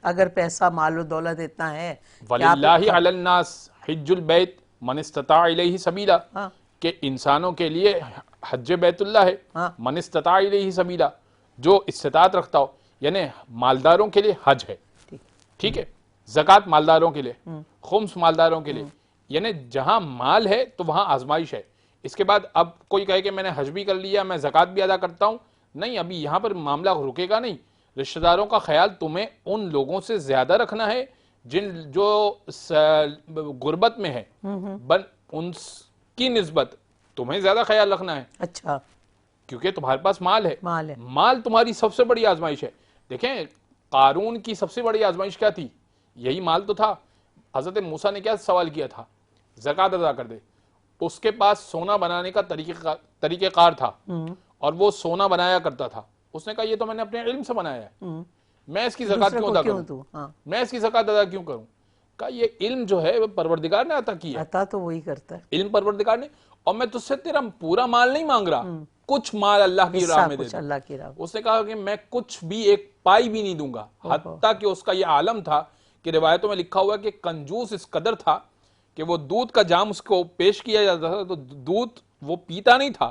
اگر پیسہ مال و دولت اتنا ہے وَلِلَّهِ عَلَى النَّاسِ حِجُّ الْبَيْتِ مَنِ اسْتَطَاعَ إِلَيْهِ سَبِيلًا، کہ انسانوں کے لیے حج بیت اللہ ہے، من استطاع الیہ سبیلا، جو استطاعت رکھتا ہو. یعنی مالداروں کے لیے حج ہے، ٹھیک ہے، زکوٰۃ مالداروں کے لیے، خمس مالداروں کے لیے. یعنی جہاں مال ہے تو وہاں آزمائش ہے. اس کے بعد اب کوئی کہے کہ میں نے حج بھی کر لیا، میں زکوٰۃ بھی ادا کرتا ہوں، نہیں، ابھی یہاں پر معاملہ رکے گا نہیں. رشتہ داروں کا خیال تمہیں ان لوگوں سے زیادہ رکھنا ہے جو غربت میں ہے، ان کی نسبت تمہیں زیادہ خیال رکھنا ہے. اچھا، کیونکہ تمہارے پاس مال ہے. مال تمہاری سب سے بڑی آزمائش ہے. دیکھیں قارون کی سب سے بڑی آزمائش کیا تھی؟ یہی مال تو تھا. حضرت موسیٰ نے کیا سوال کیا تھا؟ زکوٰۃ ادا کر دے. اس کے پاس سونا بنانے کا طریقہ کار تھا اور وہ سونا بنایا کرتا تھا. اس نے کہا یہ تو میں نے اپنے علم سے بنایا ہے، میں اس کی زکوٰۃ کیوں ادا کروں؟ میں اس کی زکوٰۃ ادا کیوں کروں؟ کہا یہ علم جو ہے وہ پروردگار نے عطا کیا ہے، عطا تو وہی کرتا ہے، علم پروردگار نے. اور میں تجھ سے تیرا پورا مال نہیں مانگ رہا، کچھ مال اللہ کی راہ میں دے دوں. اس نے کہا کہ میں کچھ بھی ایک پائی بھی نہیں دوں گا. حتیٰ کہ اس کا یہ عالم تھا کہ روایتوں میں لکھا ہوا ہے کہ کنجوس اس قدر تھا کہ وہ دودھ کا جام اس کو پیش کیا جاتا تھا تو دودھ وہ پیتا نہیں تھا،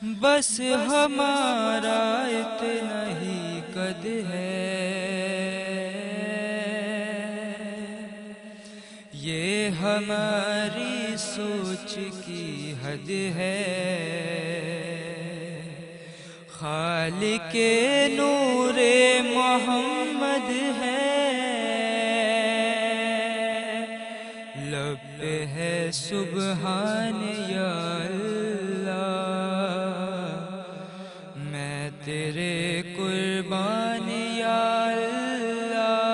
بس ہمارا اتنا ہی قد ہے، یہ ہماری سوچ کی حد ہے، خالق نور محمد ہے، لب پہ ہے سبحان یا اللہ، میں تیرے قربان یا اللہ،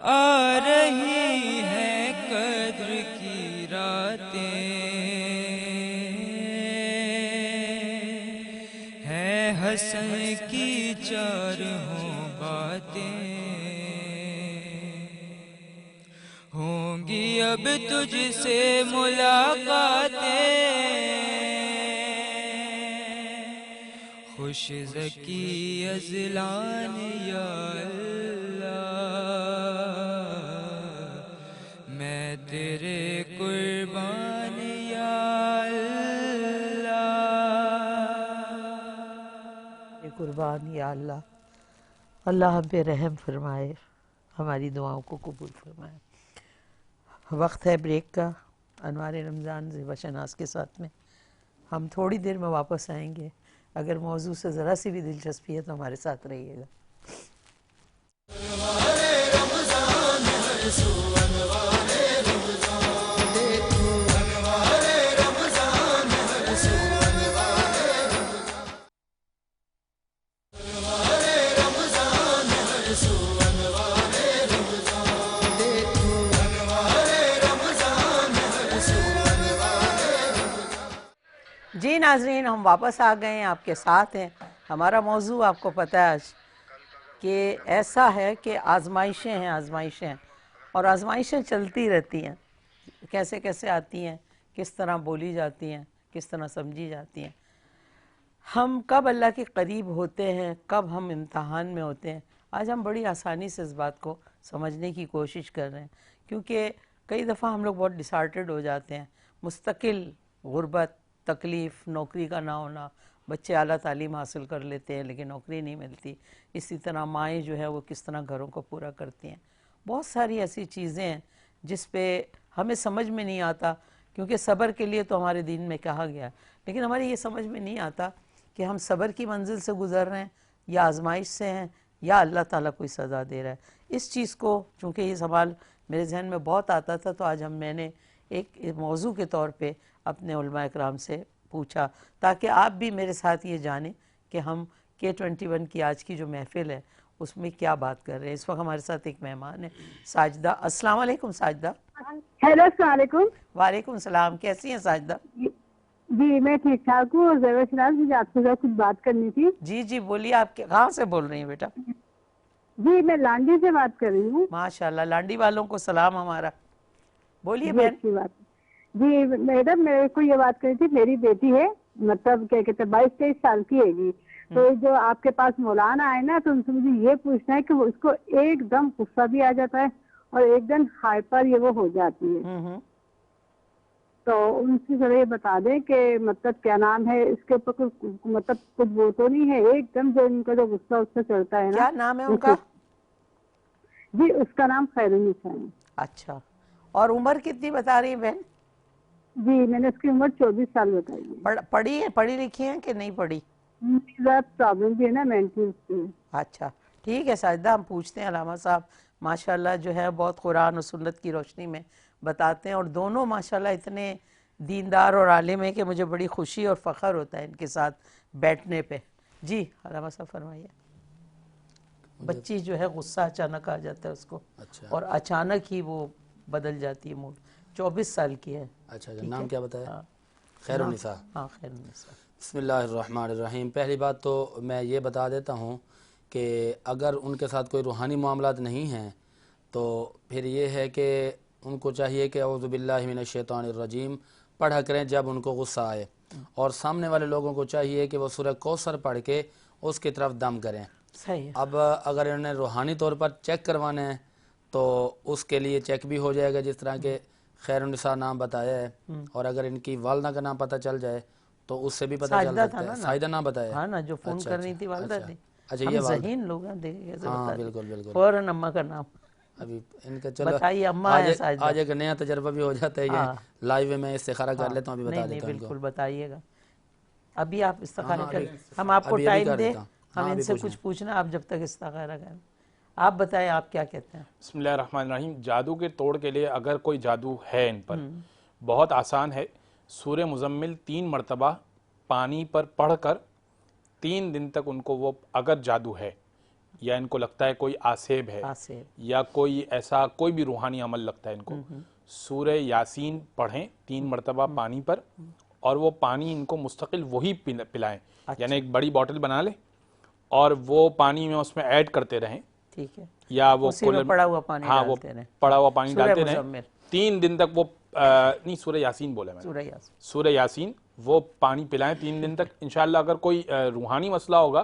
آ رہی ہیں قدر کی راتیں، ہے حسن کی چاروں باتیں، ہوں گی اب تجھ سے ملاقاتیں، خوش ذکی ازلان یا اللہ، میں تیرے قربان یا اللہ، قربان یا اللہ۔ اللہ ہم پہ رحم فرمائے، ہماری دعاؤں کو قبول فرمائے۔ وقت ہے بریک کا، انوار رمضان زیبا شناز کے ساتھ میں ہم تھوڑی دیر میں واپس آئیں گے۔ اگر موضوع سے ذرا سی بھی دلچسپی ہے تو ہمارے ساتھ رہیے گا۔ جی ناظرین، ہم واپس آ گئے ہیں، آپ کے ساتھ ہیں۔ ہمارا موضوع آپ کو پتہ ہے آج کہ ایسا ہے کہ آزمائشیں ہیں، آزمائشیں، اور آزمائشیں چلتی رہتی ہیں، کیسے کیسے آتی ہیں، کس طرح بولی جاتی ہیں، کس طرح سمجھی جاتی ہیں۔ ہم کب اللہ کے قریب ہوتے ہیں، کب ہم امتحان میں ہوتے ہیں، آج ہم بڑی آسانی سے اس بات کو سمجھنے کی کوشش کر رہے ہیں، کیونکہ کئی دفعہ ہم لوگ بہت ڈسارٹڈ ہو جاتے ہیں۔ مستقل غربت، تکلیف، نوکری کا نہ ہونا، بچے اعلیٰ تعلیم حاصل کر لیتے ہیں لیکن نوکری نہیں ملتی، اسی طرح مائیں جو ہے وہ کس طرح گھروں کو پورا کرتی ہیں۔ بہت ساری ایسی چیزیں ہیں جس پہ ہمیں سمجھ میں نہیں آتا، کیونکہ صبر کے لیے تو ہمارے دین میں کہا گیا، لیکن ہمارے یہ سمجھ میں نہیں آتا کہ ہم صبر کی منزل سے گزر رہے ہیں یا آزمائش سے ہیں یا اللہ تعالیٰ کوئی سزا دے رہا ہے۔ اس چیز کو، چونکہ یہ سوال میرے ذہن میں بہت آتا تھا، تو آج میں نے ایک موضوع کے طور پہ اپنے علماء اکرام سے پوچھا تاکہ آپ بھی میرے ساتھ یہ جانیں کہ ہم K21 کی آج کی جو محفل ہے اس میں کیا بات کر رہے ہیں۔ اس وقت ہمارے ساتھ ایک مہمان ہے، ساجدہ۔ السلام علیکم ساجدہ۔ ہیلو، السلام علیکم۔ وعلیکم السلام، کیسی ہیں ساجدہ؟ جی میں ٹھیک ٹھاک ہوں۔ زیبا شناز، مجھے آپ سے کچھ بات کرنی تھی۔ جی جی بولیے، آپ کہاں سے بول رہی ہیں بیٹا؟ جی میں لانڈی سے بات کر رہی ہوں۔ ماشاءاللہ، لانڈی والوں کو سلام ہمارا۔ بولیے جی بہن۔ اچھی بات۔ جی میڈم، میرے کو یہ بات کرنی تھی، میری بیٹی ہے، مطلب کیا کہتے ہیں 22-23 سال کی ہے گی، تو جو آپ کے پاس مولانا آئے نا، تو ان سے مجھے یہ پوچھنا ہے کہ وہ اس کو ایک دم غصہ بھی آ جاتا ہے اور ایک دم ہائپر یہ وہ ہو جاتی ہے، تو ان سے ذرا یہ بتا دیں کہ مطلب کیا نام ہے اس کے اوپر، مطلب کچھ وہ تو نہیں ہے، ایک دم جو ان کا جو غصہ اس سے چلتا ہے نا۔ کیا نام ہے ان کا؟ جی اس کا نام خیرالنساء ہے۔ اچھا، اور عمر کتنی بتا رہی ہیں بہن؟ جی میں نے اس کی عمر 24 سال بتائی ہے۔ پڑھی ہے، پڑھی لکھی ہیں کہ نہیں پڑھی؟ پرابلم بھی ہے نا مینٹل کی۔ اچھا ٹھیک ہے ساجدہ، ہم پوچھتے ہیں۔ علامہ صاحب ماشاءاللہ جو ہے بہت قرآن و سنت کی روشنی میں بتاتے ہیں، اور دونوں ماشاءاللہ اتنے دیندار اور عالم ہیں کہ مجھے بڑی خوشی اور فخر ہوتا ہے ان کے ساتھ بیٹھنے پہ۔ جی علامہ صاحب فرمائیے۔ بچی جو ہے غصہ اچانک آ جاتا ہے اس کو، اور اچانک ہی وہ بدل جاتی ہے موڈ۔ 24 سال کی ہے۔ اچھا، نام کیا بتایا؟ خیرالنساء۔ ہاں خیرالنساء۔ بسم اللہ الرحمن الرحیم۔ پہلی بات تو میں یہ بتا دیتا ہوں کہ اگر ان کے ساتھ کوئی روحانی معاملات نہیں ہیں تو پھر یہ ہے کہ ان کو چاہیے کہ اعوذ باللہ من الشیطان الرجیم پڑھا کریں جب ان کو غصہ آئے، اور سامنے والے لوگوں کو چاہیے کہ وہ سورہ کوثر پڑھ کے اس کی طرف دم کریں۔ صحیح۔ اب اگر انہیں روحانی طور پر چیک کروانا ہے تو اس کے لیے چیک بھی ہو جائے گا، جس طرح کہ خیر النساء نام بتایا ہے، اور اگر ان کی والدہ کا نام پتہ چل جائے تو اس سے بھی پتہ چل سکتا ہے. ساجدہ نام بتایا ہے. ہاں نا، جو فون کر رہی تھی والدہ تھی. اچھا یہ والدہ، ذہین لوگ ہیں، دیکھیں کیسے ہاں بتا دیں بالکل بالکل. فوراً اماں کا نام ابھی ان کا چلو بتائیے. اماں ہے ساجدہ. آج ایک نیا تجربہ بھی ہو جاتا ہے، یہ لائیو میں استخارہ کر لیتا ہوں. ابھی بتا نہیں دیتا ہوں ان کو. بالکل بتائیے گا. ابھی آپ استخارہ کریں، ہم آپ کو ٹائم دیں، ہم ان سے کچھ پوچھنا، آپ جب تک استخارہ کریں. آپ بتائیں آپ کیا کہتے ہیں. بسم اللہ الرحمن الرحیم. جادو کے توڑ کے لیے اگر کوئی جادو ہے ان پر، بہت آسان ہے. سورہ مزمل 3 مرتبہ پانی پر پڑھ کر 3 دن تک ان کو وہ اگر جادو ہے یا ان کو لگتا ہے کوئی آسیب ہے یا کوئی ایسا کوئی بھی روحانی عمل لگتا ہے ان کو، سورہ یاسین پڑھیں 3 مرتبہ پانی پر، اور وہ پانی ان کو مستقل وہی پلائیں. یعنی ایک بڑی بوٹل بنا لیں اور وہ پانی میں اس میں ایڈ کرتے رہیں. ٹھیک ہے. یا وہ پڑا ہوا پانی ڈالتے رہیں. پڑا ہوا پانی ڈالتے رہیں 3 دن تک. وہ نہیں، سورہ یاسین بولے میں نے، سورہ یاسین. وہ پانی پلائیں 3 دن تک. انشاءاللہ اگر کوئی روحانی مسئلہ ہوگا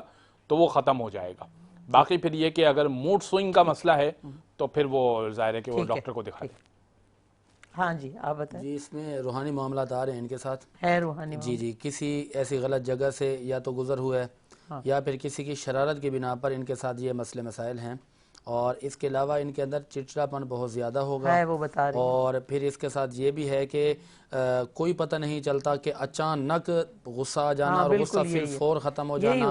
تو وہ ختم ہو جائے گا. باقی پھر یہ کہ اگر موڈ سوئنگ کا مسئلہ ہے تو پھر وہ ظاہر ہے کہ وہ ڈاکٹر کو دکھائے. ہاں جی آپ بتائیں. جی اس میں روحانی معاملات آ رہے ہیں ان کے ساتھ. ہے روحانی جی کسی ایسی غلط جگہ سے یا تو گزر ہوا ہے یا پھر کسی کی شرارت کی بنا پر ان کے ساتھ یہ مسئلے مسائل ہیں. اور اس کے علاوہ ان کے اندر چڑچڑاپن بہت زیادہ ہوگا. وہ بتا رہے ہیں. اور پھر اس کے ساتھ یہ بھی ہے کہ کوئی پتہ نہیں چلتا کہ اچانک غصہ آ جانا اور غصہ پھر فور ختم ہو جانا.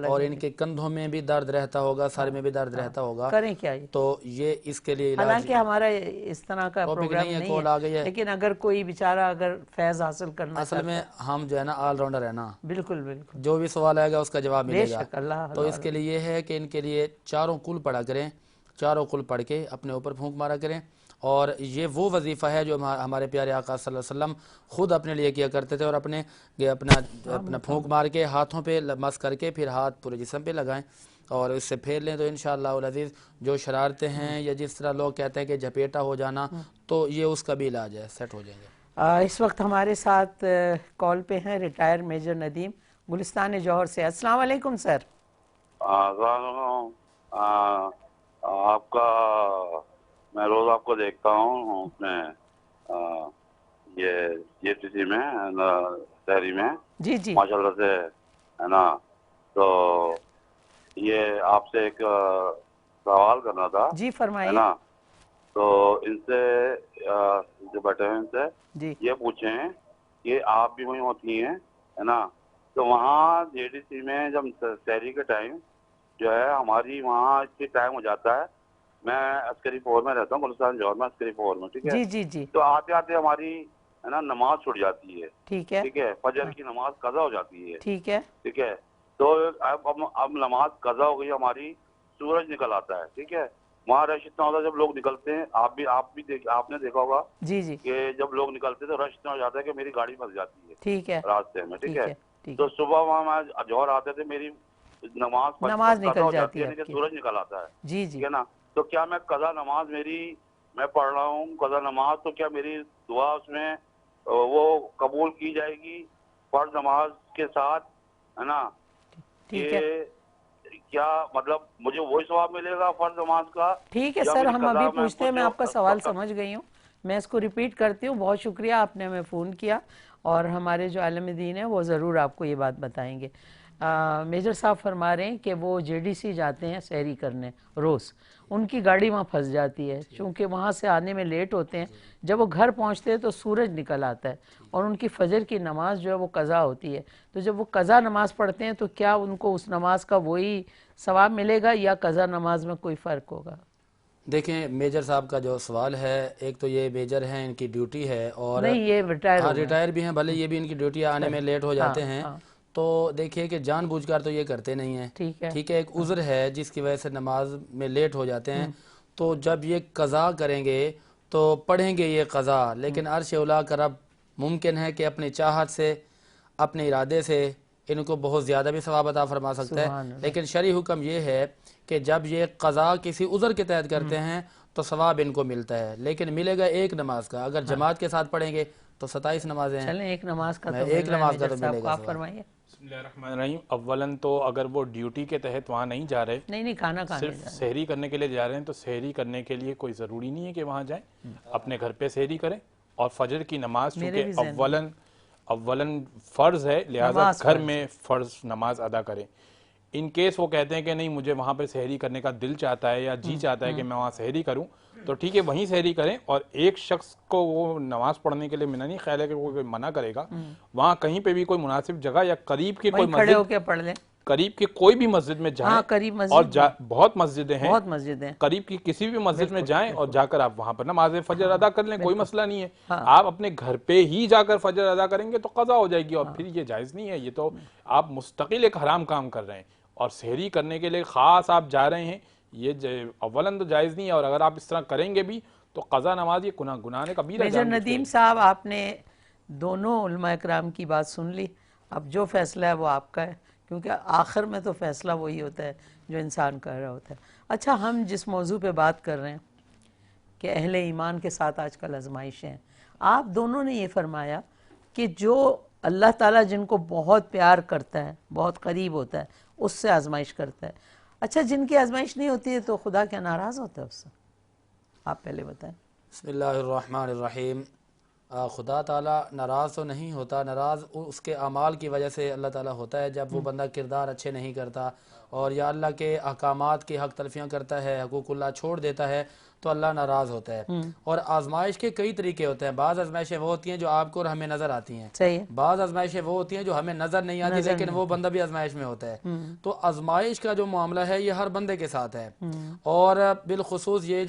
اور ان کے کندھوں میں بھی درد رہتا ہوگا، سر میں بھی درد رہتا ہوگا. کریں کیا یہ؟ تو یہ اس کے لیے حالانکہ ہمارا اس طرح کا پروگرام نہیں ہے، لیکن اگر کوئی بیچارہ اگر فیض حاصل کرنا، اصل میں ہم جو ہے نا آل راؤنڈر ہے نا. بالکل بالکل. جو بھی سوال آئے گا اس کا جواب ملے گا. تو اس اللہ کے لیے یہ ہے کہ ان کے لیے چاروں کل پڑھا کریں. چاروں کل پڑھ کے اپنے اوپر پھونک مارا کریں. اور یہ وہ وظیفہ ہے جو ہمارے پیارے آقا صلی اللہ علیہ وسلم خود اپنے لیے کیا کرتے تھے. اور اپنا پھونک مار کے ہاتھوں پہ مس کر کے پھر ہاتھ پورے جسم پہ لگائیں اور اس سے پھیر لیں. تو انشاءاللہ العزیز جو شرارتیں ہیں یا جس طرح لوگ کہتے ہیں کہ جھپیٹا ہو جانا، تو یہ اس کا بھی علاج ہے، سیٹ ہو جائیں گے. اس وقت ہمارے ساتھ کال پہ ہیں ریٹائر میجر ندیم گلستان جوہر سے. السلام علیکم سر. آپ کا میں روز آپ کو دیکھتا ہوں اس میں یہ ٹی میں شہری میں. جی ماشاء اللہ سے ہے نا. تو یہ آپ سے ایک سوال کرنا تھا. جی فرمائیے. ہے نا. تو ان سے جو بیٹھے ہیں ان سے یہ پوچھیں کہ آپ بھی وہیں ہوتی ہیں ہے نا. تو وہاں JDC میں جب شہری کے ٹائم جو ہے ہماری وہاں اس ٹائم ہو جاتا ہے. میں عسکری فور میں رہتا ہوں، گلستان جوہر میں عسکری فور میں. ٹھیک ہے. جی. تو آتے آتے ہماری ہے نا نماز چھوٹ جاتی ہے. ٹھیک ہے. فجر کی نماز قضا ہو جاتی ہے. ٹھیک ہے. تو اب نماز قضا ہو گئی ہماری، سورج نکل آتا ہے. ٹھیک ہے. وہاں رش اتنا ہوتا ہے جب لوگ نکلتے ہیں. آپ نے دیکھا ہوگا جی کہ جب لوگ نکلتے تو رش اتنا ہو جاتا ہے کہ میری گاڑی پھنس جاتی ہے. ٹھیک ہے. راستے میں. ٹھیک ہے. تو صبح وہاں جوہر آتے تھے، میری نماز نکل جاتی ہے، سورج نکل آتا ہے. جی ٹھیک ہے نا. تو کیا میں قضا نماز میں پڑھ رہا ہوں قضا نماز، تو کیا میری دعا اس میں وہ قبول کی جائے گی فرض نماز کے ساتھ ہے نا؟ کیا مطلب مجھے وہی ثواب ملے گا فرض نماز کا؟ ٹھیک ہے سر، ہم ابھی پوچھتے ہیں. میں آپ کا سوال سمجھ گئی ہوں، میں اس کو ریپیٹ کرتی ہوں. بہت شکریہ آپ نے ہمیں فون کیا، اور ہمارے جو عالم دین ہیں وہ ضرور آپ کو یہ بات بتائیں گے. میجر صاحب فرما رہے ہیں کہ وہ JDC جاتے ہیں سحری کرنے روز. ان کی گاڑی وہاں پھنس جاتی ہے، چونکہ وہاں سے آنے میں لیٹ ہوتے ہیں. جب وہ گھر پہنچتے ہیں تو سورج نکل آتا ہے، اور ان کی فجر کی نماز جو ہے وہ قضا ہوتی ہے. تو جب وہ قضا نماز پڑھتے ہیں تو کیا ان کو اس نماز کا وہی ثواب ملے گا یا قضا نماز میں کوئی فرق ہوگا؟ دیکھیں میجر صاحب کا جو سوال ہے، ایک تو یہ میجر ہیں، ان کی ڈیوٹی ہے، اور نہیں یہ ریٹائر بھی ہیں، بھلے یہ بھی ان کی ڈیوٹی آنے میں لیٹ ہو جاتے ہیں. تو دیکھیے کہ جان بوجھ کر تو یہ کرتے نہیں ہیں. ٹھیک ہے. ایک عذر ہے جس کی وجہ سے نماز میں لیٹ ہو جاتے ہیں. تو جب یہ قضا کریں گے تو پڑھیں گے یہ قضا، لیکن عرش اولا کا رب ممکن ہے کہ اپنی چاہت سے، اپنے ارادے سے ان کو بہت زیادہ بھی ثواب عطا فرما سکتا ہے. لیکن شرعی حکم یہ ہے کہ جب یہ قضا کسی عذر کے تحت کرتے ہیں تو ثواب ان کو ملتا ہے، لیکن ملے گا ایک نماز کا. اگر جماعت کے ساتھ پڑھیں گے تو 27 نمازیں ہیں. چلیں ایک نماز کا تو ملے گا. آپ فرمائیے. بسم اللہ الرحمن الرحیم. اولاً تو اگر وہ ڈیوٹی کے تحت وہاں نہیں جا رہے، نہیں کھانا کھانے صرف سحری کرنے کے لیے جا رہے ہیں، تو سحری کرنے کے لیے کوئی ضروری نہیں ہے کہ وہاں جائیں. اپنے گھر پہ سحری کریں اور فجر کی نماز چونکہ اولن فرض ہے، لہٰذا گھر میں فرض نماز ادا کریں. ان کیس وہ کہتے ہیں کہ نہیں مجھے وہاں پہ سحری کرنے کا دل چاہتا ہے یا جی چاہتا ہے کہ میں وہاں سحری کروں، تو ٹھیک ہے وہیں سحری کریں. اور ایک شخص کو وہ نماز پڑھنے کے لیے میں نہیں خیال ہے کہ وہ کوئی منع کرے گا. وہاں کہیں پہ بھی کوئی مناسب جگہ یا قریب کی کوئی مسجد، قریب کی کوئی بھی مسجد میں جائیں، اور بہت مسجدیں ہیں، قریب کی کسی بھی مسجد میں جائیں اور جا کر آپ وہاں پر نماز فجر ادا کر لیں، کوئی مسئلہ نہیں ہے. آپ اپنے گھر پہ ہی جا کر فجر ادا کریں گے تو قضا ہو جائے گی، اور پھر یہ جائز نہیں ہے. یہ تو آپ مستقل ایک حرام کام کر رہے ہیں. اور سحری کرنے کے لیے خاص آپ جا رہے ہیں، یہ اولاً تو جائز نہیں ہے، اور اگر آپ اس طرح کریں گے بھی تو قضا نماز یہ گناہ کبیرہ. میجر ندیم صاحب، آپ نے دونوں علماء اکرام کی بات سن لی. اب جو فیصلہ ہے وہ آپ کا ہے، کیونکہ آخر میں تو فیصلہ وہی ہوتا ہے جو انسان کر رہا ہوتا ہے. اچھا، ہم جس موضوع پہ بات کر رہے ہیں کہ اہل ایمان کے ساتھ آج کل آزمائشیں ہیں، آپ دونوں نے یہ فرمایا کہ جو اللہ تعالیٰ جن کو بہت پیار کرتا ہے، بہت قریب ہوتا ہے، اس سے آزمائش کرتا ہے. اچھا، جن کی آزمائش نہیں ہوتی ہے تو خدا کیا ناراض ہوتا ہے اس سے؟ آپ پہلے بتائیں. بسم اللہ الرحمن الرحیم. خدا تعالیٰ ناراض تو نہیں ہوتا، ناراض اس کے اعمال کی وجہ سے اللہ تعالیٰ ہوتا ہے. جب وہ بندہ کردار اچھے نہیں کرتا اور یا اللہ کے احکامات کی حق تلفیاں کرتا ہے، حقوق اللہ چھوڑ دیتا ہے، تو اللہ ناراض ہوتا ہے. اور آزمائش کے کئی طریقے ہوتے ہیں. بعض آزمائشیں وہ ہوتی ہیں جو آپ کو اور ہمیں نظر آتی ہیں، بعض آزمائشیں وہ ہوتی ہیں جو ہمیں نظر نہیں آتی لیکن وہ بندہ بھی آزمائش میں ہوتا ہے. تو آزمائش کا جو معاملہ ہے یہ ہر بندے کے ساتھ ہے. اور بالخصوص یہ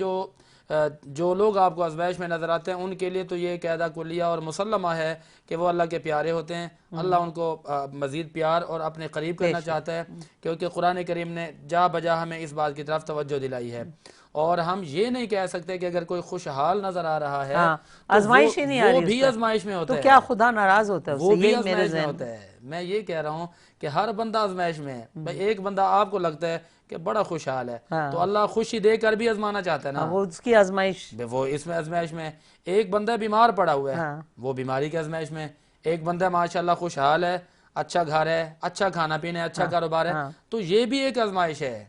جو لوگ آپ کو آزمائش میں نظر آتے ہیں ان کے لیے تو یہ قاعدہ کلیہ اور مسلمہ ہے کہ وہ اللہ کے پیارے ہوتے ہیں. اللہ ان کو مزید پیار اور اپنے قریب کرنا چاہتا ہے، کیونکہ قرآن کریم نے جا بجا ہمیں اس بات کی طرف توجہ دلائی ہے. اور ہم یہ نہیں کہہ سکتے کہ اگر کوئی خوشحال نظر آ رہا ہے آزمائش ہی نہیں آ رہی، وہ بھی آزمائش میں ہوتا ہے. تو کیا خدا ناراض ہوتا ہے؟ وہ بھی آزمائش میں ہوتا ہے. میں یہ کہہ رہا ہوں کہ ہر بندہ آزمائش میں ہے. ایک بندہ آپ کو لگتا ہے کہ بڑا خوشحال ہے تو اللہ خوشی دے کر بھی آزمانا چاہتا ہے نا، وہ اس کی آزمائش، وہ اس میں آزمائش میں. ایک بندہ بیمار پڑا ہوا ہے، وہ بیماری کی آزمائش میں. ایک بندہ ماشاءاللہ خوشحال ہے، اچھا گھر ہے، اچھا کھانا پینا ہے، اچھا کاروبار ہے، تو یہ بھی ایک آزمائش ہے.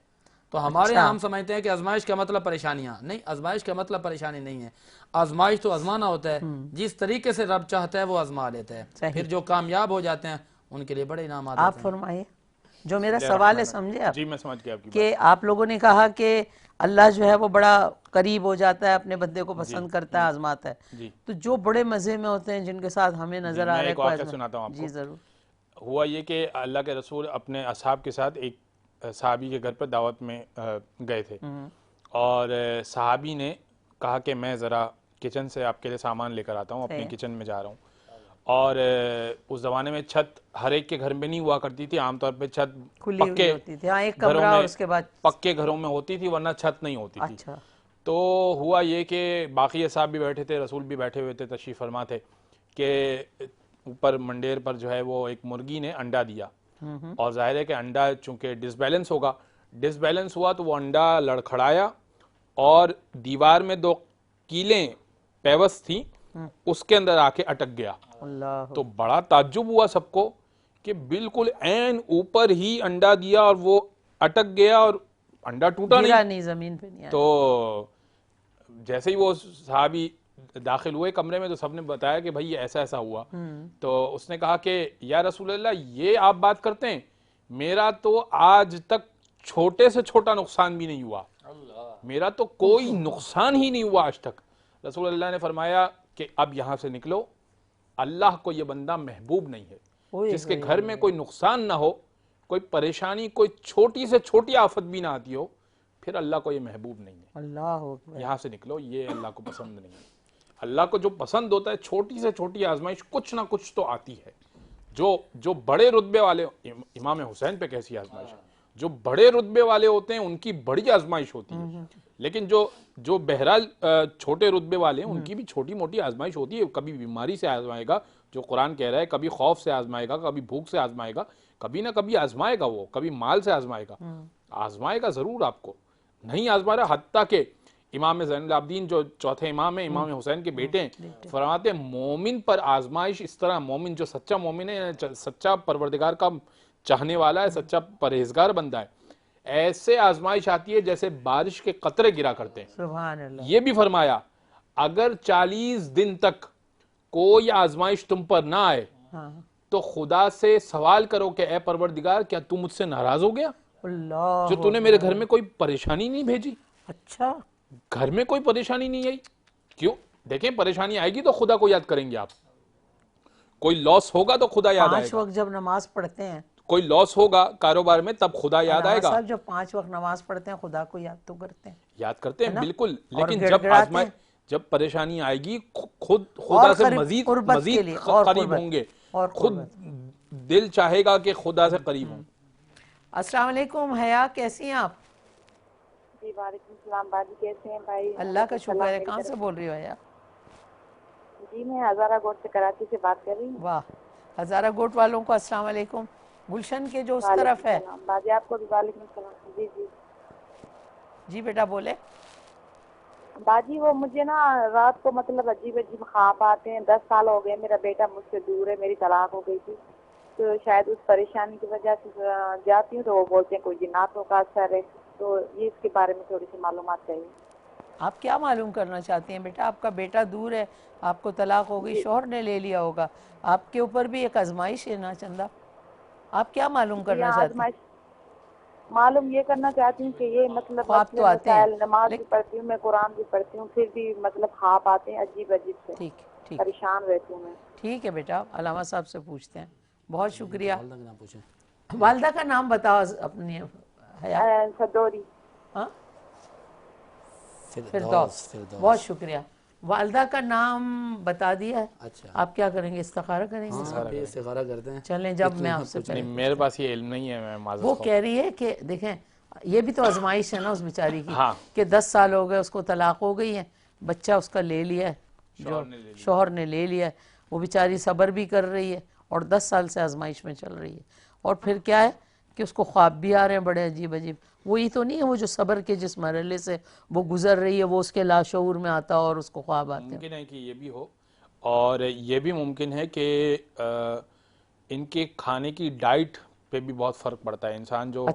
تو ہمارے ہم سمجھتے ہیں کہ آزمائش کا مطلب پریشانیاں نہیں، آزمائش کا مطلب پریشانی نہیں ہے. آزمائش تو آزمانا ہوتا ہے، جس طریقے سے رب چاہتا ہے وہ آزما لیتا ہے. پھر جو کامیاب ہو جاتے ہیں ان کے لیے بڑے انعامات ہوتے ہیں. آپ فرمائیے جو میرا سوال ہے، سمجھے آپ؟ جی میں سمجھ گیا آپ کی کہ آپ لوگوں نے کہا کہ اللہ جو ہے وہ بڑا قریب ہو جاتا ہے، اپنے بندے کو پسند کرتا ہے، آزماتا ہے. تو جو بڑے مزے میں ہوتے ہیں جن کے ساتھ ہمیں نظر آ رہا ہے، ایک واقعہ سناتا ہوں آپ کو. جی ضرور. ہوا یہ کہ اللہ کے رسول اپنے اصحاب کے ساتھ ایک صحابی کے گھر پر دعوت میں گئے تھے، اور صحابی نے کہا کہ میں ذرا کچن سے آپ کے لیے سامان لے کر آتا ہوں، اپنے کچن میں جا رہا ہوں. اور اس زمانے میں چھت ہر ایک کے گھر میں نہیں ہوا کرتی تھی، عام طور پہ چھت پکے گھروں میں ہوتی تھی، ورنہ چھت نہیں ہوتی تھی. تو ہوا یہ کہ باقی صاحب بھی بیٹھے تھے، رسول بھی بیٹھے ہوئے تھے، تشریف فرما تھے، کہ اوپر منڈیر پر جو ہے وہ ایک مرغی نے انڈا دیا. اور ظاہر ہے کہ انڈا چونکہ ڈس بیلنس ہوا تو وہ انڈا لڑکھڑایا اور دیوار میں 2 کیلیں پیوست تھیں، اس کے اندر آ کے اٹک گیا. تو بڑا تعجب ہوا سب کو کہ بالکل عین اوپر ہی انڈا دیا اور وہ اٹک گیا اور انڈا ٹوٹا نہیں، زمین پہ نہیں. تو جیسے ہی وہ صحابی داخل ہوئے کمرے میں تو سب نے بتایا کہ بھائی ایسا ایسا ہوا. تو اس نے کہا کہ یا رسول اللہ یہ آپ بات کرتے ہیں، میرا تو آج تک چھوٹے سے چھوٹا نقصان بھی نہیں ہوا، میرا تو کوئی نقصان ہی نہیں ہوا آج تک. رسول اللہ نے فرمایا کہ اب یہاں سے نکلو، اللہ کو یہ بندہ محبوب نہیں ہے. جس کے گھر میں کوئی نقصان نہ ہو، کوئی پریشانی، کوئی چھوٹی سے چھوٹی آفت بھی نہ آتی ہو، پھر اللہ کو یہ محبوب نہیں ہے. یہاں سے نکلو، یہ اللہ کو پسند نہیں ہے. اللہ کو جو پسند ہوتا ہے چھوٹی سے چھوٹی آزمائش کچھ نہ کچھ تو آتی ہے. جو بڑے رتبے والے، امام حسین پہ کیسی آزمائش، جو بڑے رتبے والے ہوتے ہیں ان کی بڑی آزمائش ہوتی ہے. لیکن جو بہرحال چھوٹے رتبے والے ہیں ان کی بھی چھوٹی موٹی آزمائش ہوتی ہے. کبھی بیماری سے آزمائے گا جو قرآن کہہ رہا ہے، کبھی خوف سے آزمائے گا، کبھی بھوک سے آزمائے گا، کبھی نہ کبھی آزمائے گا، وہ کبھی مال سے آزمائے گا. آزمائے گا ضرور آپ کو، نہیں آزما رہا. حتیٰ کہ امام زین العابدین جو چوتھے امام ہیں، امام حسین کے بیٹے ہیں، فرماتے ہیں مومن پر آزمائش اس طرح، مومن جو سچا مومن ہے، سچا پروردگار کا چاہنے والا ہے، سچا پرہیزگار بندہ ہے، ایسے آزمائش آتی ہے جیسے بارش کے قطرے گرا کرتے ہیں. سبحان اللہ. یہ بھی فرمایا اگر 40 دن تک کوئی آزمائش تم پر نہ آئے تو خدا سے سوال کرو کہ اے پروردگار کیا تم مجھ سے ناراض ہو گیا جو تو نے میرے گھر میں کوئی پریشانی نہیں بھیجی. اچھا گھر میں کوئی پریشانی نہیں آئی. کیوں؟ دیکھیں پریشانی آئے گی تو خدا کو یاد کریں گے آپ. کوئی لاس ہوگا تو خدا یاد آئے 5 وقت جب نماز پڑھتے ہیں, کوئی لاس ہوگا کاروبار میں تب خدا یاد آئے گا. صاحب جب 5 وقت نماز پڑھتے ہیں خدا کو یاد تو کرتے ہیں, یاد کرتے ہیں بالکل, لیکن جب پریشانی آئے گی خود خدا سے مزید قریب ہوں گے, خود دل چاہے گا کہ خدا سے قریب ہوں. السلام علیکم حیا, کیسی ہیں آپ؟ جی وعلیکم السلام باجی, کیسے ہیں بھائی؟ اللہ کا شکر ہے. کہاں سے بول رہی ہو حیا؟ جی میں ہزارہ گوٹ سے کراچی سے بات کر رہی ہوں. واہ, ہزارہ گوٹ والوں کو السلام علیکم. گلشن کے جو اس طرف ہے. باجی آپ کو بھی وعلیکم السلام. جی جی جی بیٹا بولے. باجی وہ مجھے نا رات کو مطلب عجیب عجیب خواب آتے ہیں. 10 سال ہو گئے میرا بیٹا مجھ سے دور ہے, میری طلاق ہو گئی تھی, تو شاید اس پریشانی کی وجہ سے جاتی ہوں تو وہ بولتے ہیں کوئی جناتوں کا اثر ہے. تو یہ اس کے بارے میں تھوڑی سی معلومات چاہیے. آپ کیا معلوم کرنا چاہتی ہیں بیٹا؟ آپ کا بیٹا دور ہے, آپ کو طلاق ہو گئی, شوہر نے لے لیا ہوگا, آپ کے اوپر بھی ایک آزمائش ہے نا چندہ. آپ کیا معلوم کرنا چاہتی ہیں؟ معلوم یہ کرنا چاہتی ہوں کہ یہ مطلب خواب تو آتے ہیں, نماز بھی پڑھتی ہوں میں, قرآن بھی پڑھتی ہوں, پھر بھی مطلب خواب آتے ہیں عجیب عجیب سے, پریشان رہتی ہوں میں. ٹھیک ہے بیٹا, علامہ صاحب سے پوچھتے ہیں. بہت شکریہ. والدہ کا نام بتاؤ اپنی. صدوری. ہاں فردوس. بہت شکریہ. والدہ کا نام بتا دیا ہے. اچھا آپ کیا کریں گے؟ استخارہ کریں گے؟ استخارہ کرتے ہیں. چلیں جب میں آپ سے پہلے, میرے پاس یہ علم نہیں ہے, میں وہ کہہ رہی ہے کہ دیکھیں یہ بھی تو آزمائش ہے نا اس بیچاری کی, کہ 10 سال ہو گئے اس کو طلاق ہو گئی ہے, بچہ اس کا لے لیا ہے, جو شوہر نے لے لیا ہے, وہ بیچاری صبر بھی کر رہی ہے اور 10 سال سے آزمائش میں چل رہی ہے. اور پھر کیا ہے کہ اس کو خواب بھی آ رہے ہیں بڑے عجیب عجیب. وہی تو نہیں ہے وہ جو صبر کے جس مرحلے سے وہ گزر رہی ہے وہ اس کے لاشعور میں آتا اور اس کو خواب آتے ہیں. ممکن ہے کہ یہ بھی ہو, اور یہ بھی ممکن ہے کہ ان کے کھانے کی ڈائٹ پہ بھی بہت فرق پڑتا ہے. انسان جو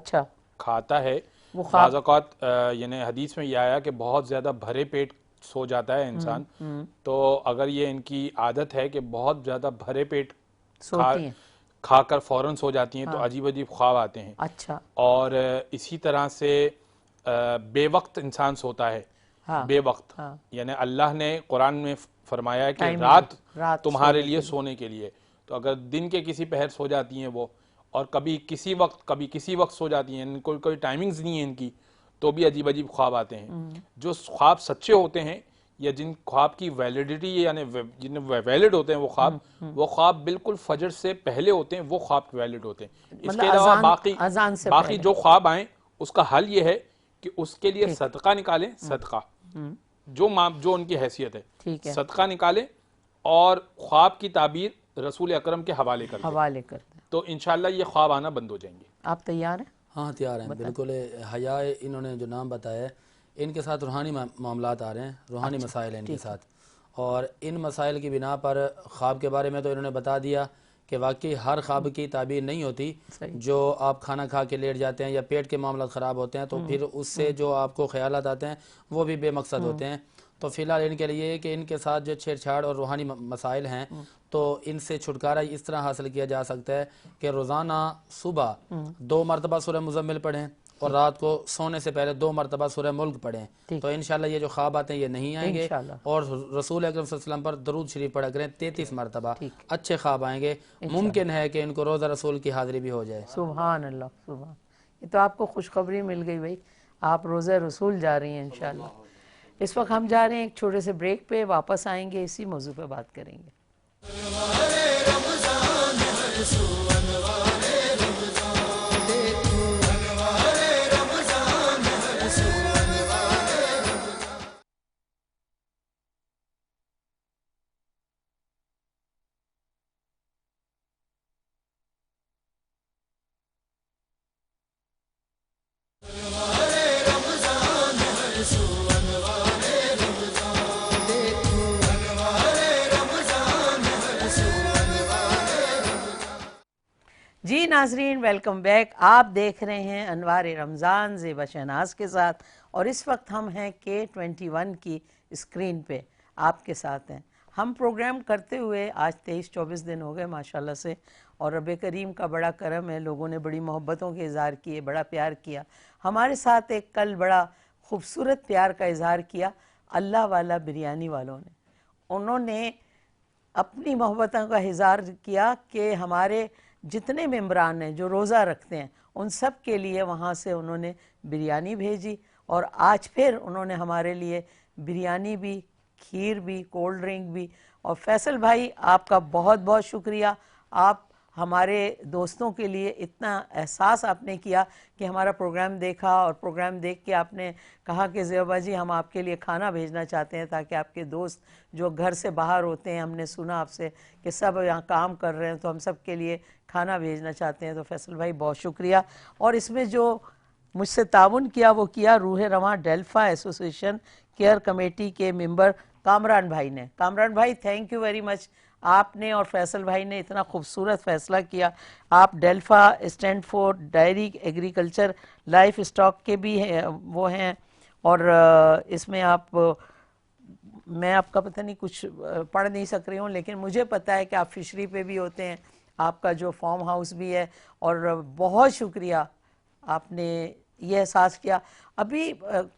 کھاتا ہے بعض اوقات, یعنی حدیث میں یہ آیا کہ بہت زیادہ بھرے پیٹ سو جاتا ہے انسان, تو اگر یہ ان کی عادت ہے کہ بہت زیادہ بھرے پیٹ کھا کر فوراً سو جاتی ہیں تو عجیب عجیب خواب آتے ہیں. اچھا. اور اسی طرح سے بے وقت انسان سوتا ہے, بے وقت, یعنی اللہ نے قرآن میں فرمایا ہے کہ رات تمہارے لیے سونے کے لیے, تو اگر دن کے کسی پہر سو جاتی ہیں وہ, اور کبھی کسی وقت سو جاتی ہیں, کوئی ٹائمنگز نہیں ہے ان کی, تو بھی عجیب عجیب خواب آتے ہیں. جو خواب سچے ہوتے ہیں یا جن خواب کی ویلیڈیٹی یعنی جن ویلڈ ہوتے ہیں وہ خواب بالکل فجر سے پہلے ہوتے ہیں, وہ خواب ویلڈ ہوتے ہیں. اس کے علاوہ باقی جو خواب آئیں اس کا حل یہ ہے کہ اس کے لیے صدقہ نکالیں, صدقہ جو ان کی حیثیت ہے, صدقہ نکالیں اور خواب کی تعبیر رسول اکرم کے حوالے کر دیں, تو انشاءاللہ یہ خواب آنا بند ہو جائیں گے. آپ تیار ہیں؟ ہاں تیار ہیں بالکل. حیا انہوں نے جو نام بتایا ہے, ان کے ساتھ روحانی معاملات آ رہے ہیں, روحانی مسائل ہیں ان کے ساتھ, اور ان مسائل کی بنا پر خواب کے بارے میں تو انہوں نے بتا دیا کہ واقعی ہر خواب کی تعبیر نہیں ہوتی. جو آپ کھانا کھا کے لیٹ جاتے ہیں یا پیٹ کے معاملات خراب ہوتے ہیں تو پھر اس سے جو آپ کو خیالات آتے ہیں وہ بھی بے مقصد ہوتے ہیں. تو فی الحال ان کے لیے کہ ان کے ساتھ جو چھیڑ چھاڑ اور روحانی مسائل ہیں تو ان سے چھٹکارا اس طرح حاصل کیا جا سکتا ہے کہ روزانہ صبح 2 مرتبہ سورہ مزمل پڑھیں اور رات کو سونے سے پہلے 2 مرتبہ سورہ ملک پڑھیں, تو انشاءاللہ یہ جو خواب آتے ہیں یہ نہیں آئیں گے. اور رسول اکرم صلی اللہ علیہ وسلم پر درود شریف پڑھا کریں 33 مرتبہ, اچھے خواب آئیں گے. ممکن ہے کہ ان کو روزہ رسول کی حاضری بھی ہو جائے. سبحان اللہ, سبحان. یہ تو آپ کو خوشخبری مل گئی بھائی, آپ روزہ رسول جا رہی ہیں انشاءاللہ. اس وقت ہم جا رہے ہیں ایک چھوٹے سے بریک پہ, واپس آئیں گے اسی موضوع پہ بات کریں گے. جی ناظرین, ویلکم بیک. آپ دیکھ رہے ہیں انوار رمضان زیبا شہناز کے ساتھ, اور اس وقت ہم ہیں K21 کی اسکرین پہ آپ کے ساتھ ہیں. ہم پروگرام کرتے ہوئے آج 23-24 دن ہو گئے ماشاءاللہ سے، اور رب کریم کا بڑا کرم ہے، لوگوں نے بڑی محبتوں کے اظہار کیے، بڑا پیار کیا ہمارے ساتھ۔ ایک کل بڑا خوبصورت پیار کا اظہار کیا اللہ والا بریانی والوں نے، انہوں نے اپنی محبتوں کا اظہار کیا کہ ہمارے جتنے ممبران ہیں جو روزہ رکھتے ہیں ان سب کے لیے وہاں سے انہوں نے بریانی بھیجی، اور آج پھر انہوں نے ہمارے لیے بریانی بھی، کھیر بھی، کولڈ ڈرنک بھی۔ اور فیصل بھائی آپ کا بہت بہت شکریہ، آپ ہمارے دوستوں کے لیے اتنا احساس آپ نے کیا کہ ہمارا پروگرام دیکھا، اور پروگرام دیکھ کے آپ نے کہا کہ زیبا جی ہم آپ کے لیے کھانا بھیجنا چاہتے ہیں تاکہ آپ کے دوست جو گھر سے باہر ہوتے ہیں، ہم نے سنا آپ سے کہ سب یہاں کام کر رہے ہیں تو ہم سب کے لیے کھانا بھیجنا چاہتے ہیں۔ تو فیصل بھائی بہت شکریہ۔ اور اس میں جو مجھ سے تعاون کیا وہ کیا روح رواں ڈیلفا ایسوسیشن کیئر کمیٹی کے ممبر کامران بھائی نے۔ کامران بھائی تھینک یو ویری مچ، آپ نے اور فیصل بھائی نے اتنا خوبصورت فیصلہ کیا۔ آپ ڈیلفا stand for dairy agriculture livestock کے بھی وہ ہیں، اور اس میں میں آپ کا پتہ نہیں کچھ پڑھ نہیں سک رہی ہوں، لیکن مجھے پتہ ہے کہ آپ فشری پہ بھی ہوتے ہیں، آپ کا جو فارم ہاؤس بھی ہے، اور بہت شکریہ آپ نے یہ احساس کیا۔ ابھی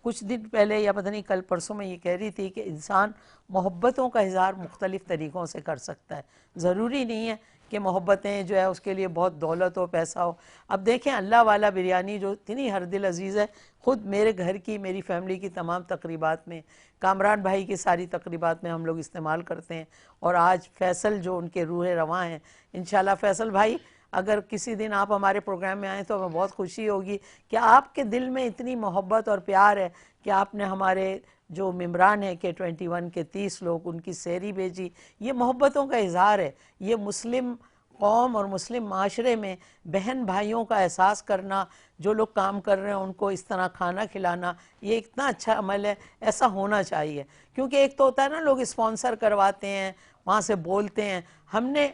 کچھ دن پہلے یا پتہ نہیں کل پرسوں میں یہ کہہ رہی تھی کہ انسان محبتوں کا اظہار مختلف طریقوں سے کر سکتا ہے، ضروری نہیں ہے کہ محبتیں جو ہے اس کے لیے بہت دولت ہو، پیسہ ہو۔ اب دیکھیں اللہ والا بریانی جو اتنی ہر دل عزیز ہے، خود میرے گھر کی، میری فیملی کی تمام تقریبات میں، کامران بھائی کی ساری تقریبات میں ہم لوگ استعمال کرتے ہیں، اور آج فیصل جو ان کے روح رواں ہیں، انشاءاللہ فیصل بھائی اگر کسی دن آپ ہمارے پروگرام میں آئیں تو ہمیں بہت خوشی ہوگی کہ آپ کے دل میں اتنی محبت اور پیار ہے کہ آپ نے ہمارے جو ممبران ہیں کہ 21 کے 30 لوگ، ان کی سحری بھیجی۔ یہ محبتوں کا اظہار ہے، یہ مسلم قوم اور مسلم معاشرے میں بہن بھائیوں کا احساس کرنا، جو لوگ کام کر رہے ہیں ان کو اس طرح کھانا کھلانا، یہ اتنا اچھا عمل ہے، ایسا ہونا چاہیے۔ کیونکہ ایک تو ہوتا ہے نا لوگ اسپانسر کرواتے ہیں، وہاں سے بولتے ہیں، ہم نے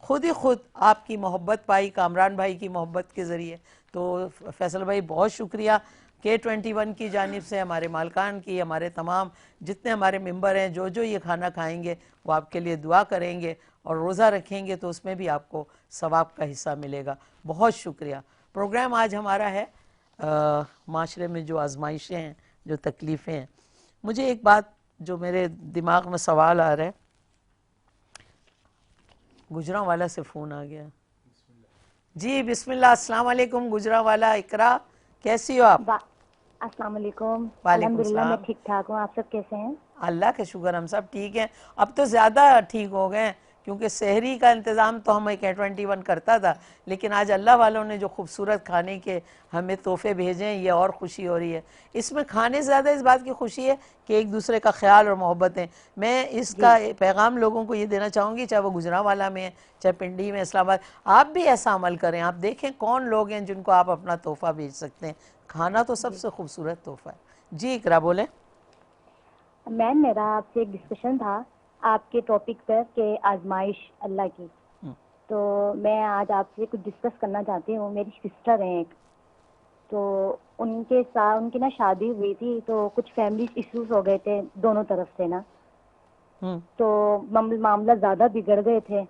خود ہی خود آپ کی محبت پائی کامران بھائی کی محبت کے ذریعے۔ تو فیصل بھائی بہت شکریہ، K21 کی جانب سے، ہمارے مالکان کی، ہمارے تمام جتنے ہمارے ممبر ہیں، جو جو یہ کھانا کھائیں گے وہ آپ کے لیے دعا کریں گے، اور روزہ رکھیں گے تو اس میں بھی آپ کو ثواب کا حصہ ملے گا۔ بہت شکریہ۔ پروگرام آج ہمارا ہے معاشرے میں جو آزمائشیں ہیں، جو تکلیفیں ہیں۔ مجھے ایک بات جو میرے دماغ میں سوال آ رہا ہے، گجراں والا سے فون آ گیا۔ جی بسم اللہ، السلام علیکم گجراں والا اقرا، کیسی ہو آپ؟ السلام علیکم۔ وعلیکم الحمدللہ میں السلام۔ ٹھیک ٹھاک ہوں، آپ سب کیسے ہیں؟ اللہ کا شکر ہم سب ٹھیک ہیں، اب تو زیادہ ٹھیک ہو گئے ہیں کیونکہ سحری کا انتظام تو ہمیں K21 کرتا تھا، لیکن آج اللہ والوں نے جو خوبصورت کھانے کے ہمیں تحفے بھیجے ہیں، یہ اور خوشی ہو رہی ہے۔ اس میں کھانے زیادہ اس بات کی خوشی ہے کہ ایک دوسرے کا خیال اور محبت ہے۔ میں اس کا پیغام لوگوں کو یہ دینا چاہوں گی، چاہے وہ گجراں والا میں ہے، چاہے پنڈی میں، اسلام آباد، آپ بھی ایسا عمل کریں۔ آپ دیکھیں کون لوگ ہیں جن کو آپ اپنا تحفہ بھیج سکتے ہیں، کھانا تو سب سے خوبصورت تحفہ ہے۔ جی اقرا بولیں۔ میم میرا آپ سے ایک ڈسکشن تھا آپ کے ٹاپک پر کہ آزمائش اللہ کی، تو میں آج آپ سے کچھ ڈسکس کرنا چاہتی ہوں۔ میری سسٹر ہیں ایک، تو ان کے ساتھ ان کی نا شادی ہوئی تھی، تو کچھ فیملی ایشوز ہو گئے تھے دونوں طرف سے نا، تو معاملہ زیادہ بگڑ گئے تھے۔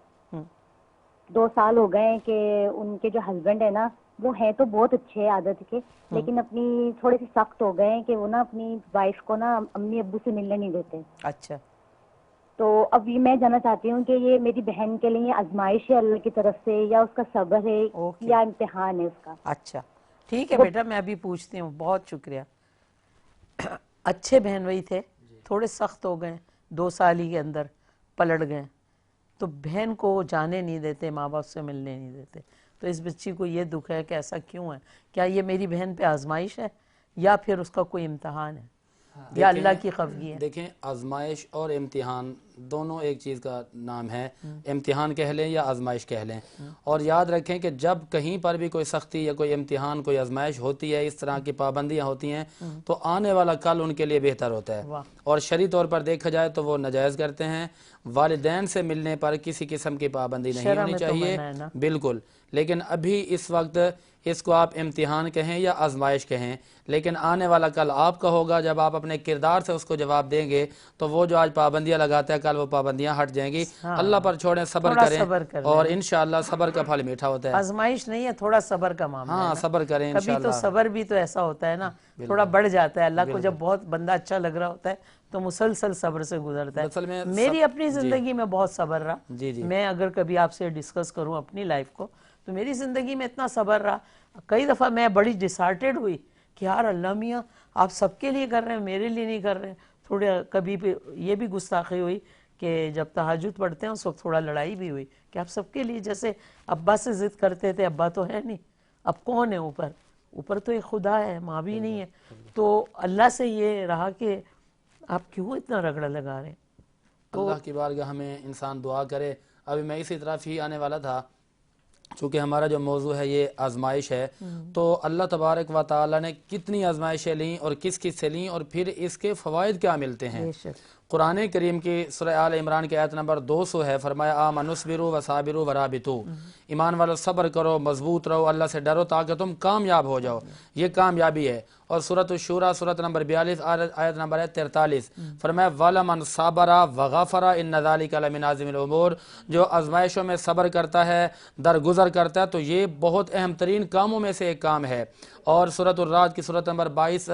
2 سال ہو گئے ہیں کہ ان کے جو ہسبینڈ ہے نا، وہ ہیں تو بہت اچھے عادت کے، لیکن اپنی تھوڑے سے سخت ہو گئے ہیں کہ وہ نا اپنی وائف کو نا امی ابو سے ملنے نہیں دیتے۔ اچھا، تو اب یہ میں جاننا چاہتی ہوں کہ یہ میری بہن کے لیے آزمائش ہے اللہ کی طرف سے، یا اس کا صبر ہے، یا امتحان ہے اس کا؟ اچھا ٹھیک ہے بیٹا، میں ابھی پوچھتی ہوں۔ بہت شکریہ۔ اچھے بہن وہی تھے، تھوڑے سخت ہو گئے، 2 سال ہی کے اندر پلٹ گئے، تو بہن کو جانے نہیں دیتے، ماں باپ سے ملنے نہیں دیتے۔ تو اس بچی کو یہ دکھ ہے کہ ایسا کیوں ہے؟ کیا یہ میری بہن پہ آزمائش ہے یا پھر اس کا کوئی امتحان ہے یا اللہ کی خفگی ہے؟ دیکھیں آزمائش اور امتحان دونوں ایک چیز کا نام ہے، امتحان کہہ لیں یا آزمائش کہہ لیں۔ اور یاد رکھیں کہ جب کہیں پر بھی کوئی سختی یا کوئی امتحان، کوئی آزمائش ہوتی ہے، اس طرح کی پابندیاں ہوتی ہیں، تو آنے والا کل ان کے لیے بہتر ہوتا ہے۔ اور شرعی طور پر دیکھا جائے تو وہ ناجائز کرتے ہیں۔ والدین سے ملنے پر کسی قسم کی پابندی نہیں ہونی چاہیے، بالکل۔ لیکن ابھی اس وقت اس کو آپ امتحان کہیں یا آزمائش کہیں، لیکن آنے والا کل آپ کا ہوگا۔ جب آپ اپنے کردار سے اس کو جواب دیں گے تو وہ جو آج پابندیاں لگاتا ہے کل وہ پابندیاں ہٹ جائیں گی. اللہ پر چھوڑیں, صبر کریں اور انشاءاللہ صبر کا پھل میٹھا ہوتا ہے. آزمائش نہیں ہے, تھوڑا صبر کا معاملہ ہے. ہاں صبر کریں کبھی تو صبر بھی تو ایسا ہوتا ہے نا, تھوڑا بڑھ جاتا ہے. اللہ کو جب بہت بندہ اچھا لگ رہا ہوتا ہے تو مسلسل صبر سے گزرتا ہے. میری اپنی زندگی میں بہت صبر رہا. میں اگر کبھی آپ سے ڈسکس کروں اپنی لائف کو تو میری زندگی میں اتنا صبر رہا. کئی دفعہ میں بڑی ڈسہارٹیڈ ہوئی کہ یار اللہ میاں آپ سب کے لیے کر رہے ہیں, میرے لیے نہیں کر رہے ہیں. تھوڑے کبھی یہ بھی گستاخی ہوئی کہ جب تہجد پڑھتے ہیں اس وقت تھوڑا لڑائی بھی ہوئی کہ آپ سب کے لیے, جیسے ابا سے ضد کرتے تھے, ابا تو ہے نہیں, اب کون ہے اوپر, اوپر تو ایک خدا ہے, ماں بھی نہیں ہے. تو اللہ سے یہ رہا کہ آپ کیوں اتنا رگڑا لگا رہے ہیں. اللہ کی بارگاہ ہمیں انسان دعا کرے. ابھی میں اسی طرف ہی آنے والا تھا, چونکہ ہمارا جو موضوع ہے یہ آزمائش ہے, تو اللہ تبارک و تعالی نے کتنی آزمائشیں لیں اور کس کس سے لیں اور پھر اس کے فوائد کیا ملتے ہیں. قرآن کریم کی سورہ آل عمران کی آیت نمبر 200 ہے, فرمایا آمنوا اصبروا وصابروا ورابطوا, ایمان والو صبر کرو, مضبوط رہو, اللہ سے ڈرو تاکہ تم کامیاب ہو جاؤ. یہ کامیابی ہے. اور سورۃ الشورى سورۃ نمبر 42 آیت نمبر 43 فرمایا وَلَمَنْ صَبَرَ وَغَفَرَ إِنَّ ذَلِكَ لَمِنْ عَزْمِ الْأُمُورِ, جو آزمائشوں میں صبر کرتا ہے, درگزر کرتا ہے, تو یہ بہت اہم ترین کاموں میں سے ایک کام ہے. اور سورۃ الرعد کی سورۃ نمبر 22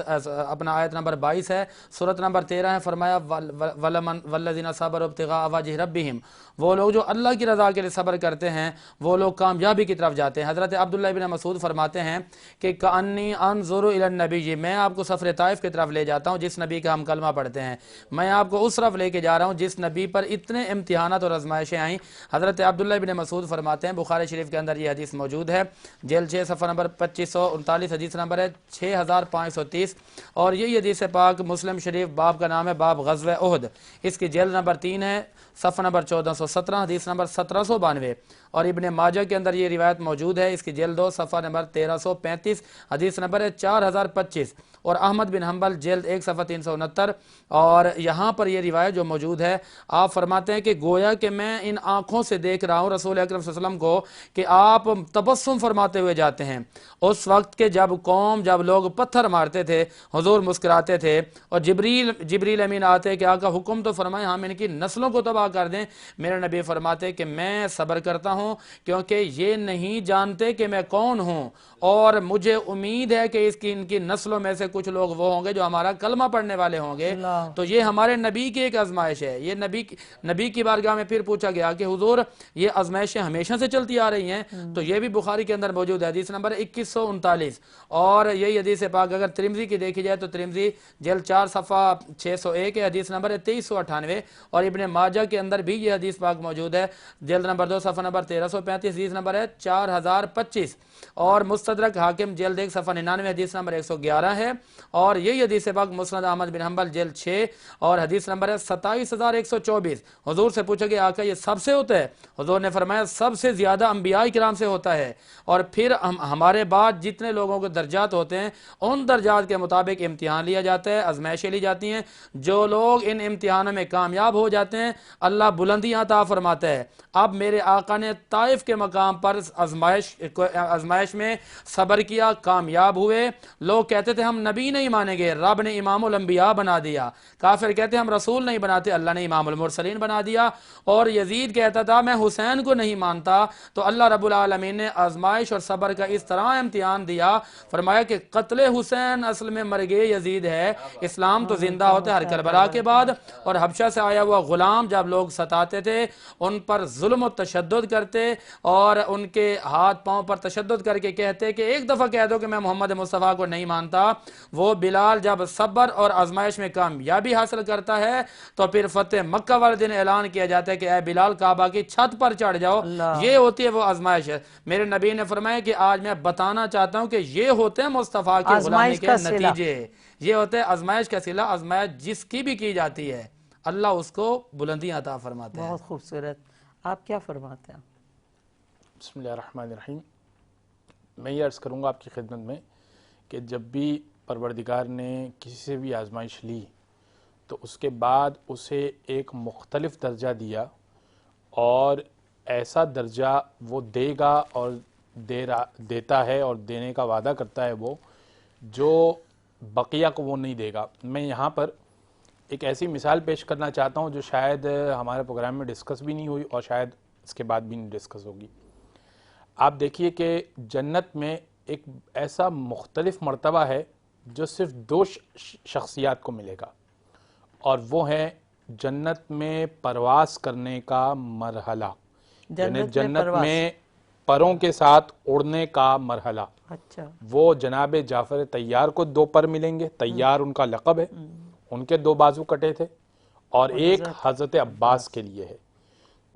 اپنا آیت نمبر 22 ہے, سورۃ نمبر 13 ہے, فرمایا وَالَّذِينَ صَبَرُوا ابْتِغَاءَ وَجْهِ رَبِّهِمْ, وہ لوگ جو اللہ کی رضا کے لیے صبر کرتے ہیں وہ لوگ کامیابی کی طرف جاتے ہیں. حضرت عبداللہ ابن مسعود فرماتے ہیں کہ کأنی انظر الی النبی, میں آپ کو سفر طائف کی طرف لے جاتا ہوں جس نبی کا ہم کلمہ پڑھتے ہیں. میں آپ کو اس طرف لے کے جا رہا ہوں جس نبی پر اتنے امتحانات اور آزمائشیں آئیں. حضرت عبداللہ ابن مسعود فرماتے ہیں, بخاری شریف کے اندر یہ حدیث موجود ہے, جلد 6 صفحہ نمبر 2539, حدیث نمبر ہے 6530, اور یہ حدیث پاک مسلم شریف باب کا نام ہے باب غزوہ احد, اس کی جلد نمبر 3 ہے, صفحہ نمبر 1417, حدیث نمبر 1792, اور ابن ماجہ کے اندر یہ روایت موجود ہے, اس کی جلد 2 صفحہ نمبر 1335, حدیث نمبر ہے 4025, اور احمد بن حنبل جلد 1 صفحہ 369. اور یہاں پر یہ روایت جو موجود ہے, آپ فرماتے ہیں کہ گویا کہ میں ان آنکھوں سے دیکھ رہا ہوں رسول اکرم صلی اللہ علیہ وسلم کو کہ آپ تبسم فرماتے ہوئے جاتے ہیں. اس وقت کے جب لوگ پتھر مارتے تھے حضور مسکراتے تھے, اور جبریل امین آتے کہ آقا حکم تو فرمائیں ہم ان کی نسلوں کو تباہ کر دیں. میرے نبی فرماتے کہ میں صبر کرتا ہوں کیونکہ یہ نہیں جانتے کہ میں کون ہوں, اور مجھے امید ہے کہ ان کی نسلوں میں سے کچھ لوگ وہ ہوں گے جو ہمارا کلمہ پڑھنے والے ہوں گے. تو یہ ہمارے نبی کی ایک آزمائش ہے. یہ نبی کی بارگاہ میں پھر پوچھا گیا کہ حضور یہ آزمائشیں ہمیشہ سے چلتی آ رہی ہیں, تو یہ بھی بخاری کے اندر موجود ہے, حدیث نمبر 2139. اور یہی حدیث پاک اگر ترمذی کی دیکھی جائے تو ترمذی جلد 4 صفحہ 601 ہے, حدیث نمبر 2398, اور ابن ماجہ کے اندر بھی یہ حدیث پاک موجود ہے, جلد نمبر 2 صفحہ نمبر 1335, حدیث نمبر ہے 4025, اور مستدرک حاکم جلد 1 صفحہ 99, حدیث نمبر 111 ہے, اور یہی حدیث پاک مسند احمد بن حنبل جلد 6 اور حدیث نمبر ہے 27124. حضور سے پوچھا کہ آقا یہ سب سے ہوتا ہے؟ حضور نے فرمایا سب سے زیادہ انبیاء کرام سے ہوتا ہے, اور پھر ہمارے بعد جتنے لوگوں کے درجات ہوتے ہیں ان درجات کے مطابق امتحان لیا جاتا ہے, آزمائشیں لی جاتی ہیں. جو لوگ ان امتحانوں میں کامیاب ہو جاتے ہیں اللہ بلندیاں عطا فرماتا ہے. اب میرے آقا نے طائف کے مقام پر آزمائش میں صبر کیا, کامیاب ہوئے. لوگ کہتے تھے ہم نبی نہیں مانیں گے, رب نے امام الانبیاء بنا دیا. کافر کہتے ہم رسول نہیں بناتے, اللہ نے امام المرسلین بنا دیا. اور یزید کہتا تھا میں حسین کو نہیں مانتا, تو اللہ رب العالمین نے آزمائش اور صبر کا اس طرح امتحان دیا, فرمایا کہ قتل حسین اصل میں مرگے یزید ہے, اسلام تو زندہ ہوتا ہے ہر کربلا کے بعد. اور حبشہ سے آیا ہوا غلام جب لوگ ستاتے تھے ان پر ظلم و تشدد کرتے, اور ان کے ہاتھ پاؤں پر تشدد کر کے کہتے کہ ایک دفعہ کہہ دو کہ میں محمد مصطفیٰ کو نہیں مانتا. وہ بلال جب صبر اور آزمائش میں کامیابی حاصل کرتا ہے تو پھر فتح مکہ والے دن اعلان کیا جاتا ہے کہ اے بلال کعبہ کی چھت پر چڑھ جاؤ. یہ ہوتی ہے وہ آزمائش. میرے نبی نے فرمایا کہ آج میں بتانا چاہتا ہوں کہ یہ ہوتے ہیں مصطفیٰ کی غلامی کے نتیجے, یہ ہوتے ہیں آزمائش کا صلہ. آزمائش جس کی بھی کی جاتی ہے اللہ اس کو بلندیاں عطا فرماتے ہیں. بہت خوبصورت. آپ کیا فرماتے ہیں؟ بسم اللہ الرحمن الرحیم. میں یہ عرض کروں گا آپ کی خدمت میں کہ جب بھی پروردگار نے کسی سے بھی آزمائش لی تو اس کے بعد اسے ایک مختلف درجہ دیا, اور ایسا درجہ وہ دے گا اور دیتا ہے اور دینے کا وعدہ کرتا ہے وہ, جو بقیہ کو وہ نہیں دے گا. میں یہاں پر ایک ایسی مثال پیش کرنا چاہتا ہوں جو شاید ہمارے پروگرام میں ڈسکس بھی نہیں ہوئی اور شاید اس کے بعد بھی نہیں ڈسکس ہوگی. آپ دیکھیے کہ جنت میں ایک ایسا مختلف مرتبہ ہے جو صرف 2 شخصیات کو ملے گا، اور وہ ہے جنت میں پرواز کرنے کا مرحلہ. جنت میں پروں کے ساتھ اڑنے کا مرحلہ. اچھا. وہ جناب جعفر طیار کو 2 پر ملیں گے. طیار ان کا لقب ہے، ان کے 2 بازو کٹے تھے، اور ایک حضرت عباس کے لیے ہے.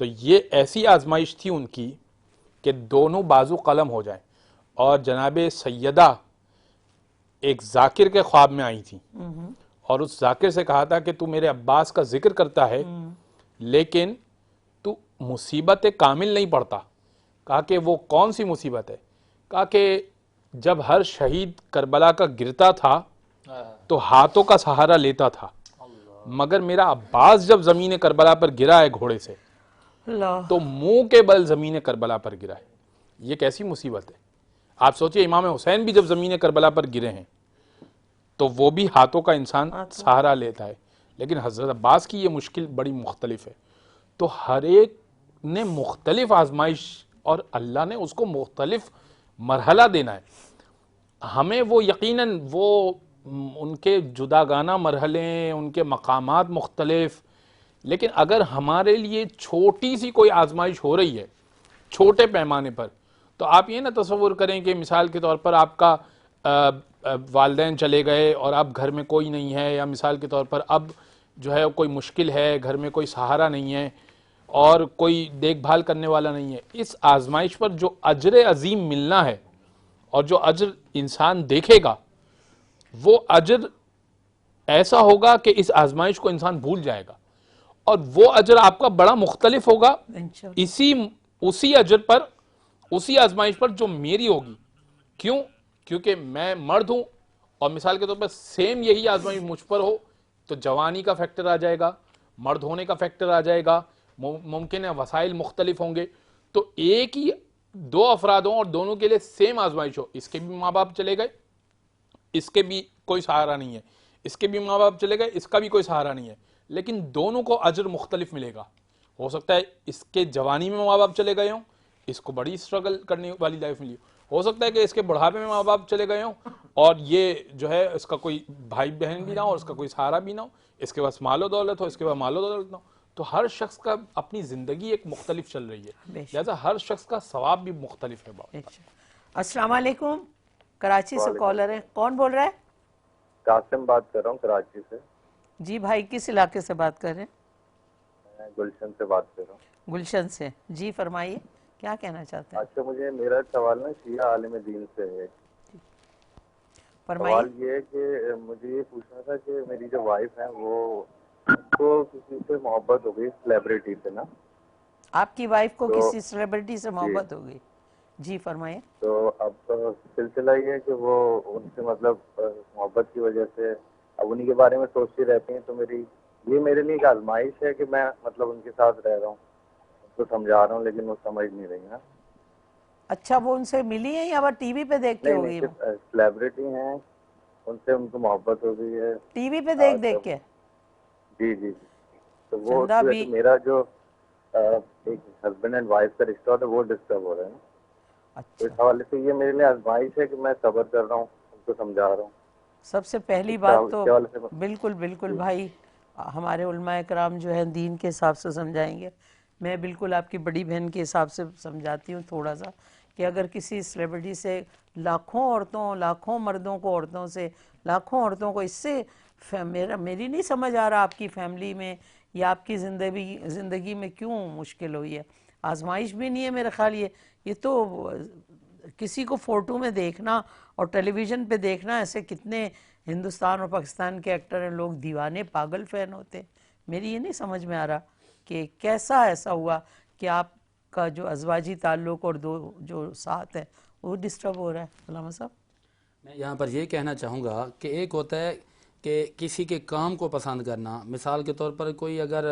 تو یہ ایسی آزمائش تھی ان کی کہ دونوں بازو قلم ہو جائیں. اور جناب سیدہ ایک ذاکر کے خواب میں آئی تھی، اور اس ذاکر سے کہا تھا کہ تو میرے عباس کا ذکر کرتا ہے لیکن تو مصیبت کامل نہیں پڑتا. کہا کہ وہ کون سی مصیبت ہے؟ کہا کہ جب ہر شہید کربلا کا گرتا تھا تو ہاتھوں کا سہارا لیتا تھا، مگر میرا عباس جب زمین کربلا پر گرا ہے گھوڑے سے تو منہ کے بل زمین کربلا پر گرا ہے. یہ کیسی مصیبت ہے؟ آپ سوچئے امام حسین بھی جب زمین کربلا پر گرے ہیں تو وہ بھی ہاتھوں کا انسان سہارا لیتا ہے، لیکن حضرت عباس کی یہ مشکل بڑی مختلف ہے. تو ہر ایک نے مختلف آزمائش، اور اللہ نے اس کو مختلف مرحلہ دینا ہے. ہمیں وہ یقیناً وہ ان کے جداگانہ مرحلے، ان کے مقامات مختلف، لیکن اگر ہمارے لیے چھوٹی سی کوئی آزمائش ہو رہی ہے چھوٹے پیمانے پر، تو آپ یہ نہ تصور کریں کہ مثال کے طور پر آپ کا والدین چلے گئے اور اب گھر میں کوئی نہیں ہے، یا مثال کے طور پر اب جو ہے کوئی مشکل ہے، گھر میں کوئی سہارا نہیں ہے اور کوئی دیکھ بھال کرنے والا نہیں ہے. اس آزمائش پر جو اجر عظیم ملنا ہے اور جو اجر انسان دیکھے گا وہ اجر ایسا ہوگا کہ اس آزمائش کو انسان بھول جائے گا، اور وہ اجر آپ کا بڑا مختلف ہوگا اسی اجر پر، اسی آزمائش پر جو میری ہوگی. کیوں؟ کیونکہ میں مرد ہوں، اور مثال کے طور پر سیم یہی آزمائش مجھ پر ہو تو جوانی کا فیکٹر آ جائے گا، مرد ہونے کا فیکٹر آ جائے گا، ممکن ہے وسائل مختلف ہوں گے. تو ایک ہی 2 افراد ہوں اور دونوں کے لیے سیم آزمائش ہو، اس کے بھی ماں باپ چلے گئے، اس کے بھی کوئی سہارا نہیں ہے، اس کے بھی ماں باپ چلے گئے، اس کا بھی کوئی سہارا نہیں ہے، لیکن دونوں کو اجر مختلف ملے گا. ہو سکتا ہے اس کے جوانی میں ماں باپ چلے گئے ہوں، اس کو بڑی اسٹرگل کرنے والی لائف ملی. ہو سکتا ہے کہ اس کے بڑھاپے میں ماں باپ چلے گئے ہوں اور یہ جو ہے اس کا کوئی بھائی بہن بھی نہ ہو، اس کا کوئی سہارا بھی نہ ہو، اس کے پاس مال و دولت ہو، اس کے پاس مال و دولت نہ ہو. تو ہر شخص کا اپنی زندگی ایک مختلف چل رہی ہے، لہذا ہر شخص کا ثواب بھی مختلف ہے. السلام علیکم. کراچی سے کالر ہے، کون بول رہا ہے؟ قاسم بات کر رہا ہوں کراچی سے. جی بھائی، کس علاقے سے بات کر رہے ہیں؟ میں گلشن سے بات کر رہا ہوں. گلشن سے، جی فرمائیے، کیا کہنا چاہتے ہیں؟ اچھا، مجھے میرا سوال نا شیعہ عالم دین سے ہے. فرمائیے. سوال یہ ہے کہ مجھے یہ پوچھنا تھا کہ میری جو وائف ہے وہ کو کسی سے محبت ہو گئی، سیلیبریٹی سے نا. آپ کی وائف کو کسی سیلیبریٹی سے محبت ہو گئی؟ جی فرمائیے. تو اب سلسلہ یہ ہے کہ وہ ان سے مطلب محبت کی وجہ سے اب انہی کے بارے میں سوچتی رہتی ہیں. تو میرے لیے ایک آزمائش ہے کہ میں مطلب ان کے ساتھ رہ رہا ہوں، ان کو سمجھا رہا ہوں، لیکن وہ سمجھ نہیں رہی نا. اچھا، وہ ان سے ملی ہیں یا وہ ٹی وی پہ دیکھ کے ہوگی؟ سیلیبریٹی ہیں، ان سے ان کو محبت ہو گئی ہے ٹی وی پہ دیکھ کے. جی جی. تو وہ میرا جو ایک ہسبینڈ اینڈ وائف کا رشتہ ہوتا ہے وہ ڈسٹرب ہو رہا ہے نا. اس حوالے سے یہ میرے لیے آزمائش ہے کہ میں صبر کر رہا ہوں، ان کو سمجھا رہا ہوں. سب سے پہلی بات تو بالکل بھائی، ہمارے علماء کرام جو ہیں دین کے حساب سے سمجھائیں گے. میں بالکل آپ کی بڑی بہن کے حساب سے سمجھاتی ہوں تھوڑا سا، کہ اگر کسی سیلیبریٹی سے لاکھوں عورتوں، لاکھوں مردوں کو، عورتوں سے لاکھوں عورتوں کو، اس سے میری نہیں سمجھ آ رہا آپ کی فیملی میں یا آپ کی زندگی میں کیوں مشکل ہوئی ہے. آزمائش بھی نہیں ہے میرے خیال. یہ تو کسی کو فوٹو میں دیکھنا اور ٹیلی ویژن پہ دیکھنا، ایسے کتنے ہندوستان اور پاکستان کے ایکٹر ہیں، لوگ دیوانے پاگل فین ہوتے. میری یہ نہیں سمجھ میں آ رہا کہ کیسا ایسا ہوا کہ آپ کا جو ازواجی تعلق اور جو ساتھ ہے وہ ڈسٹرب ہو رہا ہے. علامہ صاحب، میں یہاں پر یہ کہنا چاہوں گا کہ ایک ہوتا ہے کہ کسی کے کام کو پسند کرنا. مثال کے طور پر کوئی اگر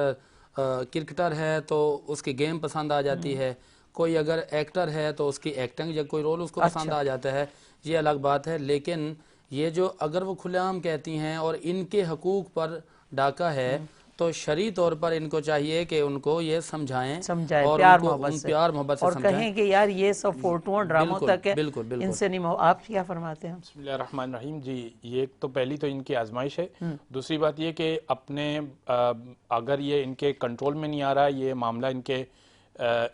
کرکٹر ہے تو اس کی گیم پسند آ جاتی ہے، کوئی اگر ایکٹر ہے تو اس کی ایکٹنگ یا کوئی رول اس کو پسند آ جاتا ہے، یہ الگ بات ہے. لیکن یہ جو اگر وہ کھلے عام کہتی ہیں اور ان کے حقوق پر ڈاکہ ہے تو شرعی طور پر ان کو چاہیے کہ ان کو یہ سمجھائیں اور پیار محبت سے اور سمجھائیں کہیں کہ یار یہ سب فوٹوؤں ڈراموں تک ہے، بالکل ان سے نہیں۔ آپ کیا فرماتے ہیں؟ بسم اللہ الرحمن الرحیم۔ جی یہ تو پہلی تو ان کی آزمائش ہے، دوسری بات یہ کہ اپنے اگر یہ ان کے کنٹرول میں نہیں آ رہا، یہ معاملہ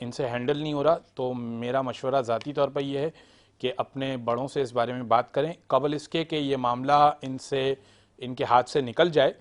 ان سے ہینڈل نہیں ہو رہا، تو میرا مشورہ ذاتی طور پر یہ ہے کہ اپنے بڑوں سے اس بارے میں بات کریں قبل اس کے کہ یہ معاملہ ان کے ہاتھ سے نکل جائے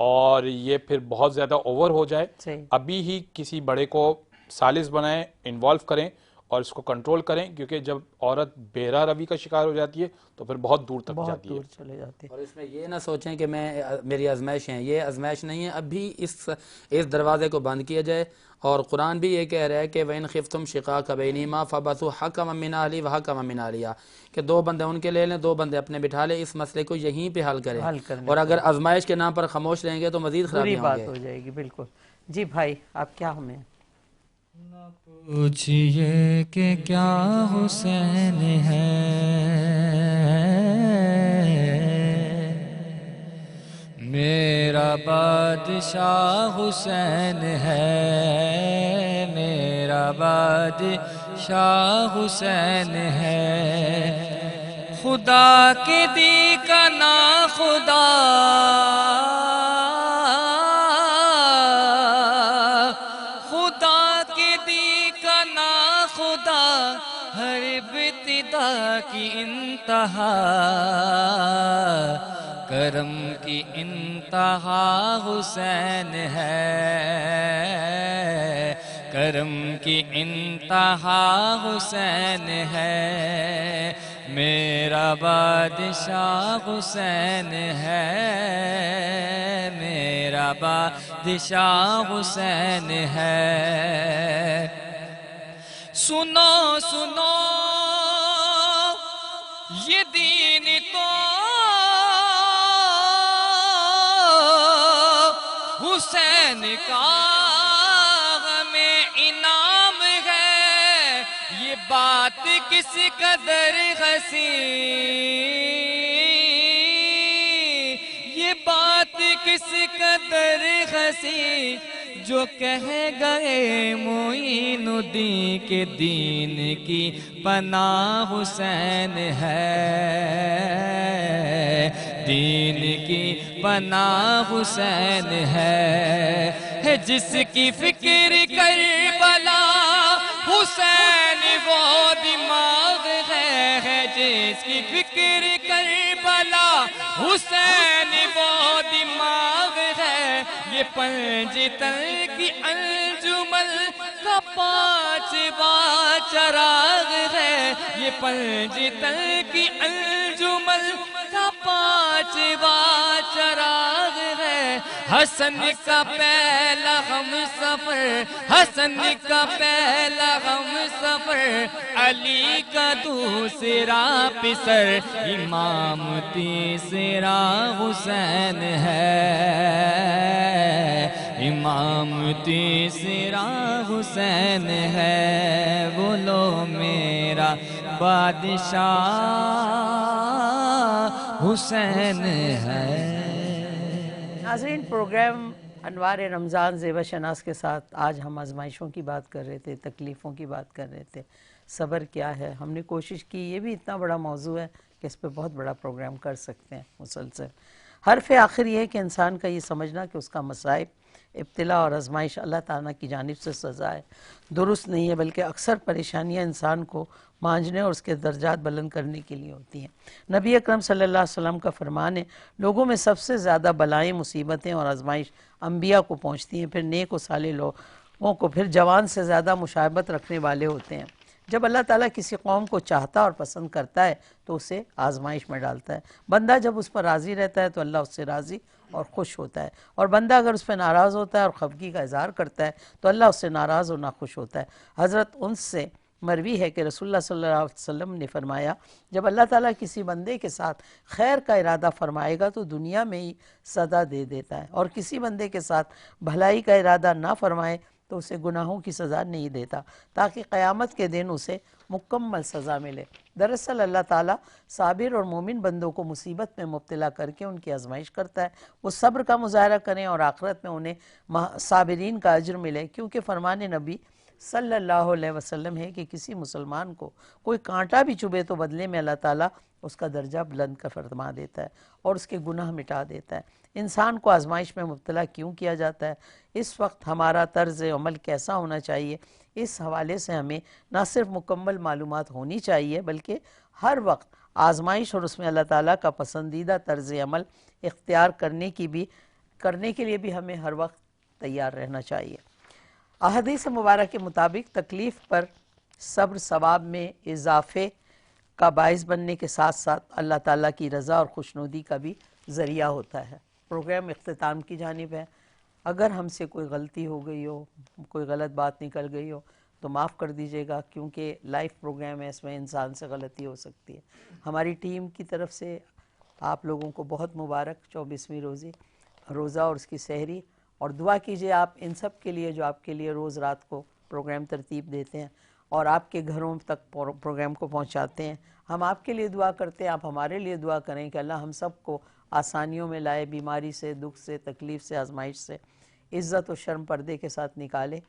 اور یہ پھر بہت زیادہ اوور ہو جائے۔ ابھی ہی کسی بڑے کو سالس بنائیں، انوالو کریں اور اس کو کنٹرول کریں، کیونکہ جب عورت بہرہ روی کا شکار ہو جاتی ہے تو پھر بہت دور تک جاتی ہے، چلے جاتے ہیں۔ اور اس میں یہ نہ سوچیں کہ میری آزمائش ہیں، یہ آزمائش نہیں ہے، ابھی اس دروازے کو بند کیا جائے۔ اور قرآن بھی یہ کہہ رہا ہے کہ وَإِنْ خِفْتُمْ شِقَاقَ بَيْنِهِمَا فَابْعَثُوا حَكَمًا مِنْ أَهْلِهِ وَحَكَمًا مِنْ أَهْلِهَا کہ 2 بندے ان کے لے لیں، 2 بندے اپنے بٹھا لیں، اس مسئلے کو یہیں پہ حل کریں، اور اگر آزمائش کے نام پر خاموش رہیں گے تو مزید خرابیاں ہوں گے۔ بات ہو جائے گی، بالکل۔ جی بھائی آپ کیا ہمیں پوچھئے کہ کیا حسین ہے، میرا بادشاہ حسین ہے، میرا بادشاہ حسین ہے، خدا کی دی کا نا خدا، خدا کی دی کا نا خدا، ہر ابتدا کی انتہا، کرم کی انتہا حسین ہے، کرم کی انتہا حسین ہے، میرا بادشاہ حسین ہے، میرا بادشاہ حسین ہے۔ سنو سنو یہ دین تو حسین کا ہمیں انعام ہے، یہ بات کس قدر ہنسی، یہ بات کس قدر ہنسی، جو کہہ گئے معین الدین کے دین کی پناہ حسین ہے، دین کی پناہ حسین ہے، جس کی فکر کربلا حسین وہ دماغ ہے، جس کی فکر کربلا حسین وہ دماغ ہے، یہ پنجتن کی انجمن کا 5واں چراغ ہے، یہ پنجتن کی انجمن کا 5واں چراغ ہے، حسن کا پہلا ہم سفر، حسن کا پہلا ہم سفر، علی کا دوسرا پسر، امام تیسرا حسین ہے، امام تیسرا حسین ہے، بولو میرا بادشاہ حسین ہے۔ ناظرین، پروگرام انوار رمضان زیبا شناس کے ساتھ آج ہم آزمائشوں کی بات کر رہے تھے، تکلیفوں کی بات کر رہے تھے، صبر کیا ہے۔ ہم نے کوشش کی، یہ بھی اتنا بڑا موضوع ہے کہ اس پہ بہت بڑا پروگرام کر سکتے ہیں مسلسل۔ حرف آخر یہ ہے کہ انسان کا یہ سمجھنا کہ اس کا مصائب، ابتلا اور آزمائش اللہ تعالیٰ کی جانب سے سزا ہے، درست نہیں ہے، بلکہ اکثر پریشانیاں انسان کو مانجنے اور اس کے درجات بلند کرنے کے لیے ہوتی ہیں۔ نبی اکرم صلی اللہ علیہ وسلم کا فرمان ہے، لوگوں میں سب سے زیادہ بلائیں، مصیبتیں اور آزمائش انبیاء کو پہنچتی ہیں، پھر نیک و صالح لوگوں کو، پھر جوان سے زیادہ مشابہت رکھنے والے ہوتے ہیں۔ جب اللہ تعالیٰ کسی قوم کو چاہتا اور پسند کرتا ہے تو اسے آزمائش میں ڈالتا ہے۔ بندہ جب اس پر راضی رہتا ہے تو اللہ اس سے راضی اور خوش ہوتا ہے، اور بندہ اگر اس پہ ناراض ہوتا ہے اور خفگی کا اظہار کرتا ہے تو اللہ اس سے ناراض اور ناخوش ہوتا ہے۔ حضرت انس سے مروی ہے کہ رسول اللہ صلی اللہ علیہ وسلم نے فرمایا، جب اللہ تعالیٰ کسی بندے کے ساتھ خیر کا ارادہ فرمائے گا تو دنیا میں ہی سزا دے دیتا ہے، اور کسی بندے کے ساتھ بھلائی کا ارادہ نہ فرمائے تو اسے گناہوں کی سزا نہیں دیتا تاکہ قیامت کے دن اسے مکمل سزا ملے۔ دراصل اللہ تعالیٰ صابر اور مومن بندوں کو مصیبت میں مبتلا کر کے ان کی آزمائش کرتا ہے، وہ صبر کا مظاہرہ کریں اور آخرت میں انہیں صابرین کا اجر ملے، کیونکہ فرمان نبی صلی اللہ علیہ وسلم ہے کہ کسی مسلمان کو کوئی کانٹا بھی چبھے تو بدلے میں اللہ تعالیٰ اس کا درجہ بلند کا فرما دیتا ہے اور اس کے گناہ مٹا دیتا ہے۔ انسان کو آزمائش میں مبتلا کیوں کیا جاتا ہے، اس وقت ہمارا طرز عمل کیسا ہونا چاہیے، اس حوالے سے ہمیں نہ صرف مکمل معلومات ہونی چاہیے بلکہ ہر وقت آزمائش اور اس میں اللہ تعالیٰ کا پسندیدہ طرز عمل اختیار کرنے کے لیے بھی ہمیں ہر وقت تیار رہنا چاہیے۔ احادیث مبارک کے مطابق تکلیف پر صبر ثواب میں اضافے کا باعث بننے کے ساتھ ساتھ اللہ تعالیٰ کی رضا اور خوشنودی کا بھی ذریعہ ہوتا ہے۔ پروگرام اختتام کی جانب ہے۔ اگر ہم سے کوئی غلطی ہو گئی ہو، کوئی غلط بات نکل گئی ہو تو معاف کر دیجیے گا، کیونکہ لائف پروگرام ہے، اس میں انسان سے غلطی ہو سکتی ہے۔ ہماری ٹیم کی طرف سے آپ لوگوں کو بہت مبارک 24ویں روزہ اور اس کی سحری، اور دعا کیجئے آپ ان سب کے لیے جو آپ کے لیے روز رات کو پروگرام ترتیب دیتے ہیں اور آپ کے گھروں تک پروگرام کو پہنچاتے ہیں۔ ہم آپ کے لیے دعا کرتے ہیں، آپ ہمارے لیے دعا کریں کہ اللہ ہم سب کو آسانیوں میں لائے، بیماری سے، دکھ سے، تکلیف سے، آزمائش سے عزت و شرم پردے کے ساتھ نکالے۔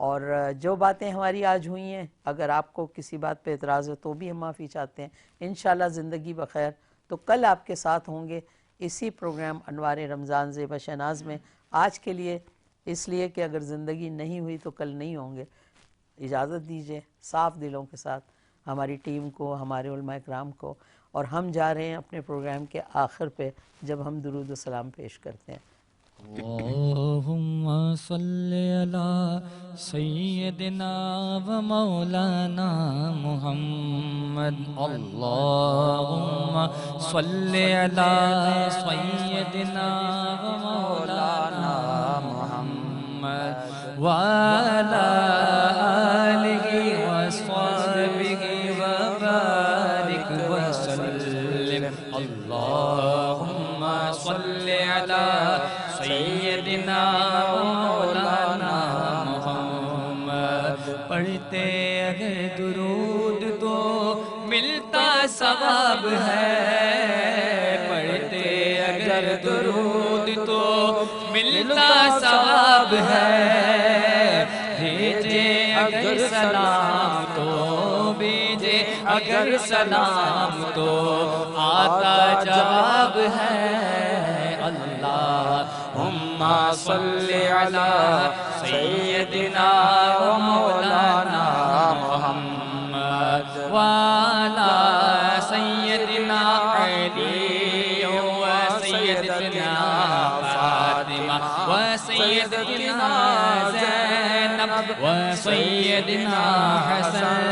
اور جو باتیں ہماری آج ہوئی ہیں، اگر آپ کو کسی بات پہ اعتراض ہو تو بھی ہم معافی چاہتے ہیں۔ انشاءاللہ زندگی بخیر تو کل آپ کے ساتھ ہوں گے اسی پروگرام انوار رمضان زیبا شہناز میں۔ آج کے لیے اس لیے کہ اگر زندگی نہیں ہوئی تو کل نہیں ہوں گے، اجازت دیجیے صاف دلوں کے ساتھ ہماری ٹیم کو، ہمارے علماء اکرام کو، اور ہم جا رہے ہیں اپنے پروگرام کے آخر پہ جب ہم درود و سلام پیش کرتے ہیں۔ اللہم صلی علی سیدنا و مولانا محمد، اللہم صلی علی سیدنا و مولانا محمد وعلی آلہ وصحبہ وبارک وسلم، اللہم صلی علی سیدنا و مولانا محمد۔ پڑھتے اگر درود تو ملتا ثواب ہے، پڑھتے اگر درود تو ملتا ثواب ہے، بھیجے اگر سلام تو بھیجے اگر سلام تو آتا جواب ہے۔ اللہم صلی علی سیدنا و مولانا محمد وعلی سیدنا علی و سیدنا فاطمہ و سیدنا زینب و سیدنا حسن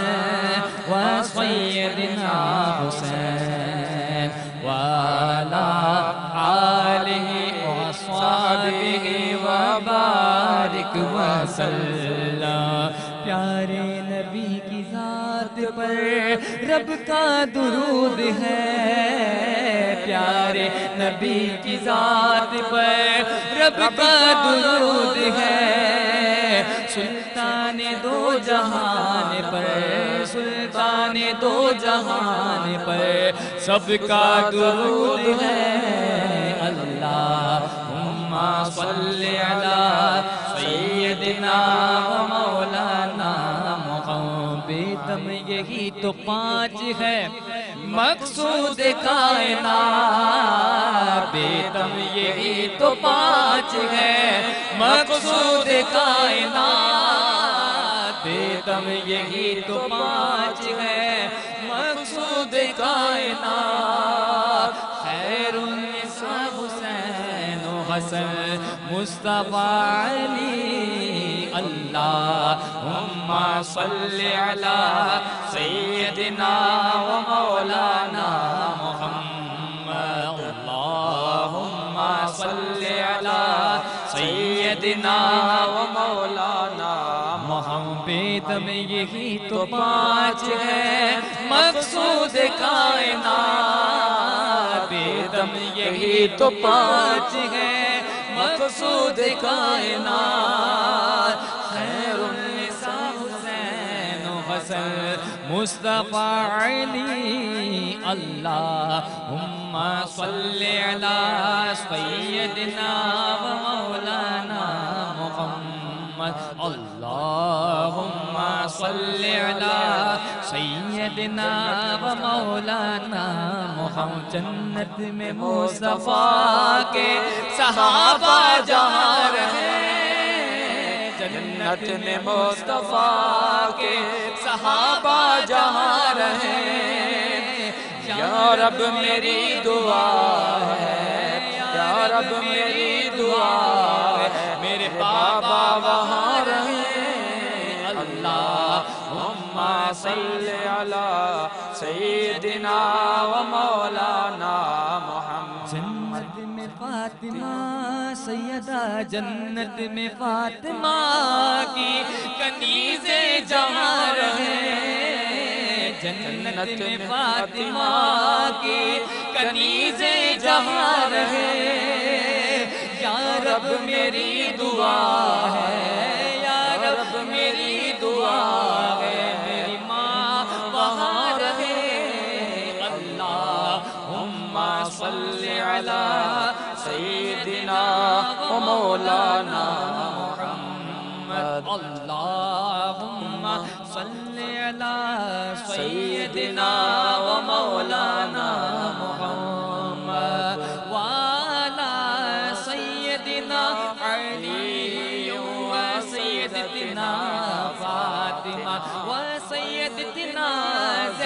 و سیدنا حسین وعلی آلہ وصحبہ وبارک وسلم۔ پیارے نبی کی ذات پر رب کا درود ہے، پیارے نبی کی ذات پر رب کا درود ہے، سلطان دو جہان پر، سلطان دو جہان پر سب کا درود ہے۔ اللہم صلی علی سیدنا و مولانا محمد۔ بیتم یہی تو پانچ ہے مقصود کائنات، بیتم یہی تو پانچ ہے مقصود کائنات، بیتم یہی تو پانچ ہے مقصود کائنات، خیر النساء حسین و حسن مصطفیٰ علی، اللہم صلی علی سیدنا و مولانا محمد، اللہم صلی علی سیدنا و مولانا محمد۔ بیتم یہی تو پانچ ہے مقصود کائنات، بیتم یہی تو پانچ ہے مقصود کائنات، مصطفیٰ علی اللہم صلی علی سیدنا و مولانا محمد اللہم صلی علی سیدنا و مولانا محمد جنت میں مصطفیٰ کے صحابہ جہاں رہے جنت میں مصطفیٰ کے صحابہ جہاں رہے یا رب میری دعا ہے یا رب میری دعا ہے میرے بابا وہاں رہے اللہم صلی علی سیدنا و مولانا محمد جنت میں فاطمہ سیدہ جنت میں فاطمہ کی کنیزیں جہاں رہے جنت میں فاطمہ کی کنیزیں جہاں رہے یا رب میری دعا ہے یا رب میری دعا ہے میری ماں وہاں رہے اللہم صلی علی سیدنا و مولانا محمد اللہم صلی علی سیدنا